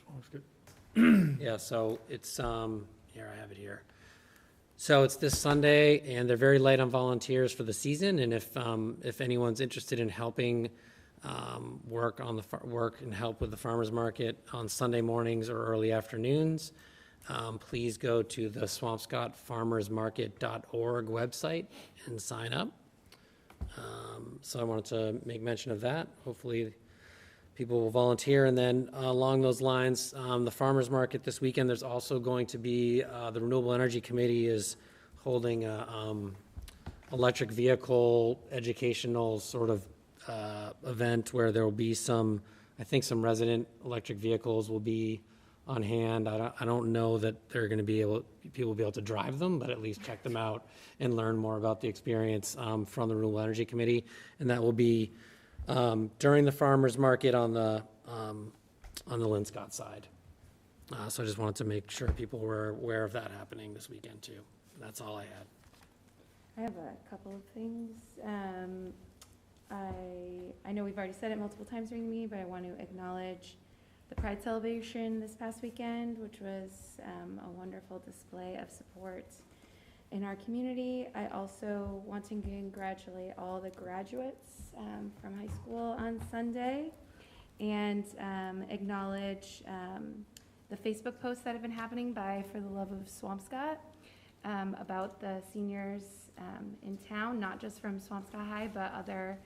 Sounds good. yeah, so it's, here, I have it here. So it's this Sunday, and they're very light on volunteers for the season, and if anyone's interested in helping work on the work and help with the farmer's market on Sunday mornings or early afternoons, please go to the swampscottfarmersmarket.org website and sign up. So I wanted to make mention of that. Hopefully, people will volunteer. And then along those lines, the farmer's market this weekend, there's also going to be, the Renewable Energy Committee is holding a electric vehicle educational sort of event where there will be some, I think some resident electric vehicles will be on hand. I don't know that they're going to be people will be able to drive them, but at least check them out and learn more about the experience from the Renewable Energy Committee. And that will be during the farmer's market on the Linscott side. So I just wanted to make sure people were aware of that happening this weekend too. That's all I had. I have a couple of things. I know we've already said it multiple times during the meeting, but I want to acknowledge the Pride celebration this past weekend, which was a wonderful display of support in our community. I also want to congratulate all the graduates from high school on Sunday, and acknowledge the Facebook posts that have been happening by For the Love of Swampscott about the seniors in town, not just from Swampscott High, but other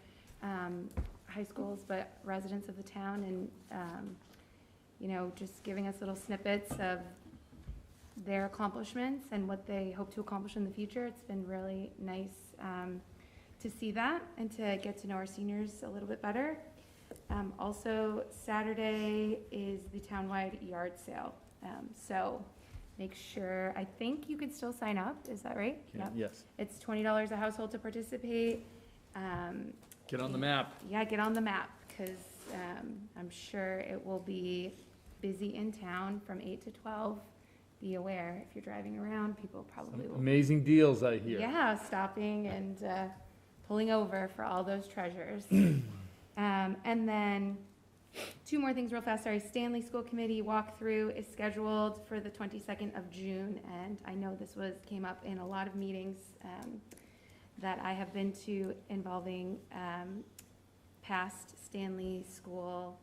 high schools, but residents of the town, and you know, just giving us little snippets of their accomplishments and what they hope to accomplish in the future. It's been really nice to see that and to get to know our seniors a little bit better. Also, Saturday is the townwide yard sale. So make sure, I think you can still sign up, is that right? Yeah, Yep. yes. It's $20 a household to participate. Get on the map. Yeah, get on the map, because I'm sure it will be busy in town from 8 to 12. Be aware, if you're driving around, people probably will. Amazing deals, I hear. Yeah, stopping and pulling over for all those treasures. And then, two more things real fast, sorry. Stanley School Committee walkthrough is scheduled for the 22nd of June, and I know this came up in a lot of meetings that I have been to involving past Stanley School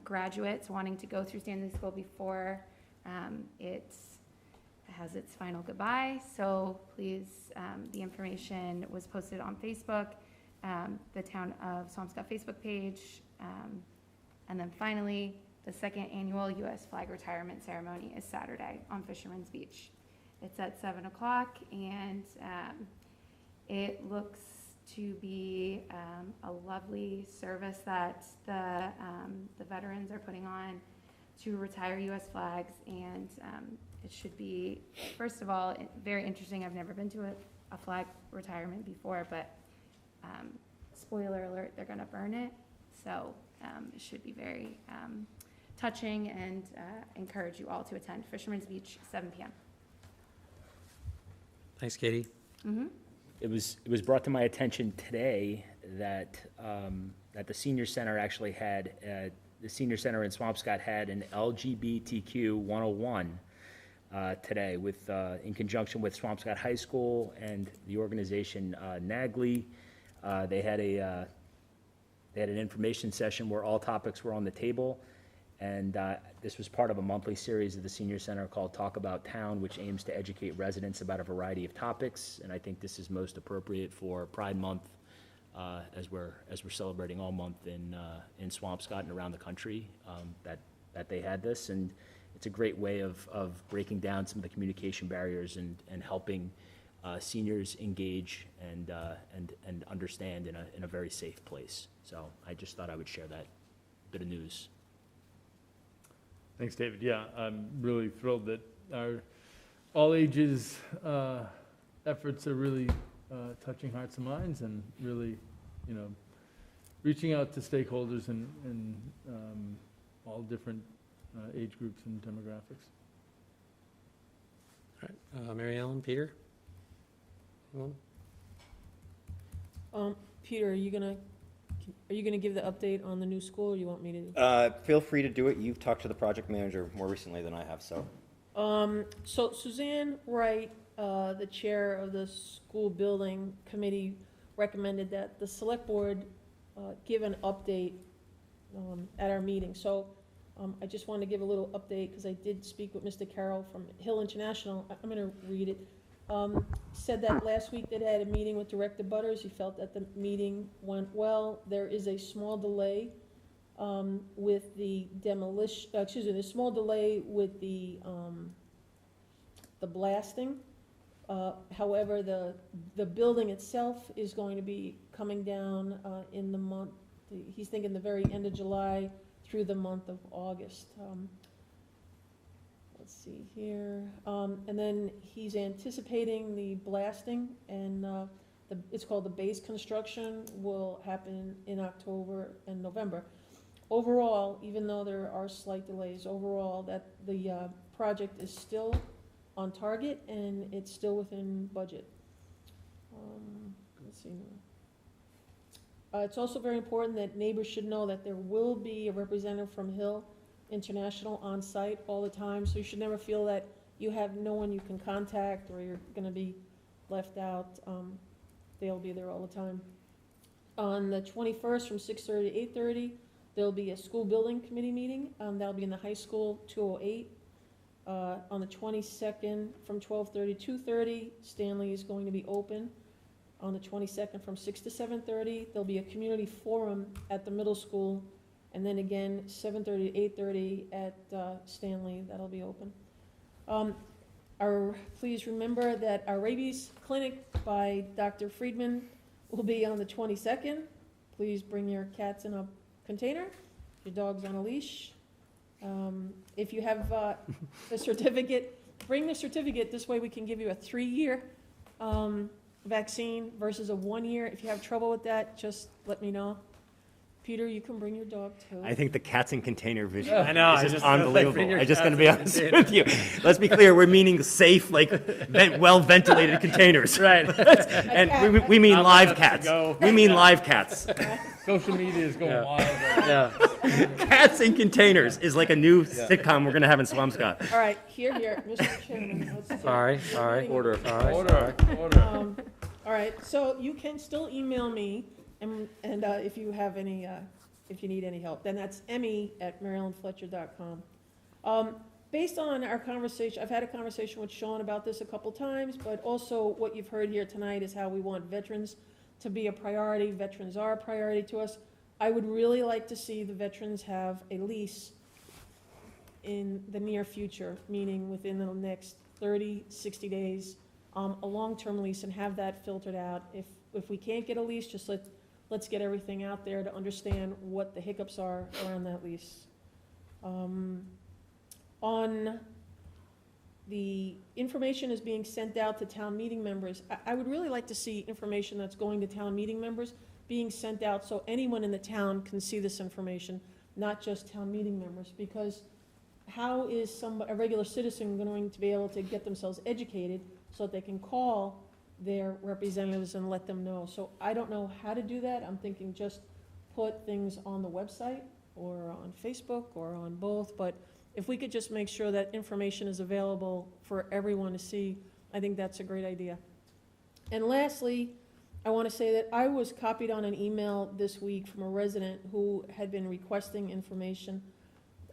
graduates wanting to go through Stanley School before it has its final goodbye. So please, the information was posted on Facebook, the Town of Swampscott Facebook page. And then finally, the second annual U.S. flag retirement ceremony is Saturday on Fisherman's Beach. It's at 7 o'clock, and it looks to be a lovely service that the veterans are putting on to retire U.S. flags, and it should be, first of all, very interesting. I've never been to a flag retirement before, but spoiler alert, they're going to burn it, so it should be very touching, and encourage you all to attend. Fisherman's Beach, 7 p.m. Thanks, Katie. Mm-hmm. It was brought to my attention today that that the senior center actually had the senior center in Swampscott had an LGBTQ 101 today with in conjunction with Swampscott High School and the organization NAGLI. They had an information session where all topics were on the table, and this was part of a monthly series of the Senior Center called Talk About Town, which aims to educate residents about a variety of topics. And I think this is most appropriate for Pride Month, as we're celebrating all month in Swampscott and around the country, that they had this. And it's a great way of breaking down some of the communication barriers and helping seniors engage and understand in a very safe place. So I just thought I would share that bit of news. Thanks, David. Yeah, I'm really thrilled that our all ages efforts are really touching hearts and minds, and really, you know, reaching out to stakeholders and all different age groups and demographics. All right, Mary Ellen, Peter? Anyone? Peter, are you gonna give the update on the new school, or you want me to? Feel free to do it. You've talked to the project manager more recently than I have, so. So Suzanne Wright, the chair of the school building committee, recommended that the select board give an update at our meeting. So I just want to give a little update, because I did speak with Mr. Carroll from Hill International. I'm going to read it. Said that last week they had a meeting with Director Butters. He felt that the meeting went well. There is a small delay with the demolition, there's a small delay with the blasting. However, the building itself is going to be coming down in the month, he's thinking the very end of July through the month of August. Let's see here. And then he's anticipating the blasting, and it's called the base construction, will happen in October and November. Overall, even though there are slight delays, overall that the project is still on target and it's still within budget. Let's see now. It's also very important that neighbors should know that there will be a representative from Hill International on site all the time, so you should never feel that you have no one you can contact or you're going to be left out. They'll be there all the time. On the 21st from 6:30 to 8:30, There'll be a school building committee meeting, that'll be in the high school, 208. On the 22nd, from 12:30 to 2:30, Stanley is going to be open. On the 22nd, from 6 to 7:30, there'll be a community forum at the middle school, and then again, 7:30 to 8:30 at Stanley, that'll be open. Please remember that our rabies clinic by Dr. Friedman will be on the 22nd. Please bring your cats in a container, your dog's on a leash. If you have a certificate, bring the certificate. This way we can give you a 3-year vaccine versus a 1-year. If you have trouble with that, just let me know. Peter, you can bring your dog too. I think the cats in container vision I know, is I just just- unbelievable. bring your I'm just cats going to be in honest containers. with you. Let's be clear, we're meaning safe, like well-ventilated containers. Right. And we mean Not live enough to cats. go. We mean live cats. Social media is going Yeah. wild right now. Yeah. Cats in containers is like a new sitcom we're going to have in Swampscott. All right, here, Mr. Chairman. let's see. Sorry. Order. Order. All right, so you can still email me, and if you have any, if you need any help, then that's emmy@marylandfletcher.com. Based on our conversation, I've had a conversation with Sean about this a couple times, but also what you've heard here tonight is how we want veterans to be a priority. Veterans are a priority to us. I would really like to see the veterans have a lease in the near future, meaning within the next 30, 60 days, a long-term lease, and have that filtered out. If we can't get a lease, just let's get everything out there to understand what the hiccups are around that lease. On the information is being sent out to town meeting members. I would really like to see information that's going to town meeting members being sent out so anyone in the town can see this information, not just town meeting members, because how is a regular citizen going to be able to get themselves educated so that they can call their representatives and let them know? So I don't know how to do that. I'm thinking just put things on the website or on Facebook or on both, but if we could just make sure that information is available for everyone to see, I think that's a great idea. And lastly, I want to say that I was copied on an email this week from a resident who had been requesting information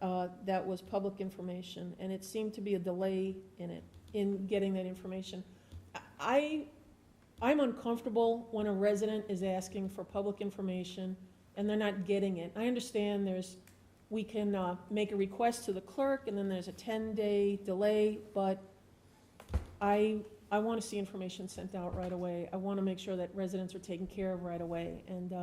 that was public information, and it seemed to be a delay in getting that information. I'm uncomfortable when a resident is asking for public information and they're not getting it. I understand we can make a request to the clerk and then there's a 10-day delay, but I want to see information sent out right away. I want to make sure that residents are taken care of right away, and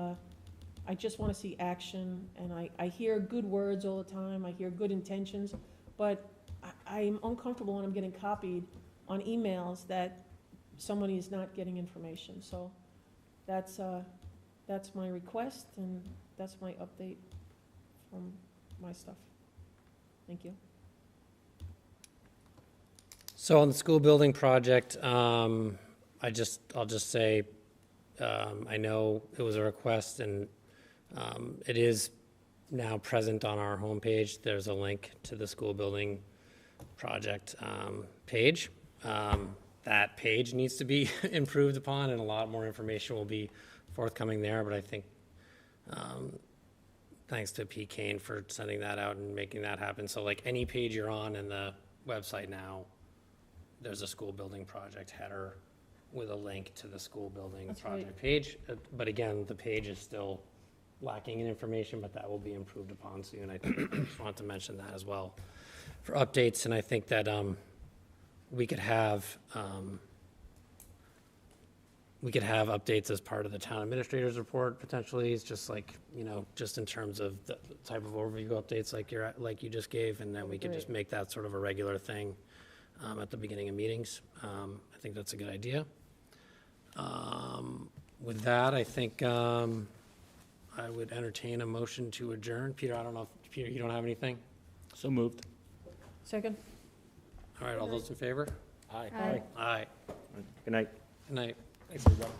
I just want to see action. And I hear good words all the time, I hear good intentions, but I'm uncomfortable when I'm getting copied on emails that somebody is not getting information. So that's my request, and that's my update from my stuff. Thank you. So on the school building project, I'll just say, I know it was a request, and it is now present on our homepage. There's a link to the school building project page. That page needs to be improved upon, and a lot more information will be forthcoming there, but I think thanks to P. Kane for sending that out and making that happen. So like any page you're on in the website now, there's a school building project header with a link to the school building That's project right. page. But again, the page is still lacking in information, but that will be improved upon soon. I think I just want to mention that as well for updates. And I think that we could have updates as part of the town administrator's report potentially. It's just like, just in terms of the type of overview updates like you just gave, and then we could just make that sort of a regular thing at the beginning of meetings. I think that's a good idea. With that, I think I would entertain a motion to adjourn. Peter, I don't know if, Peter, you don't have anything? So moved. Second? All right, all those in favor? Aye. Aye. Aye. Good night. Good night. Thanks, everybody.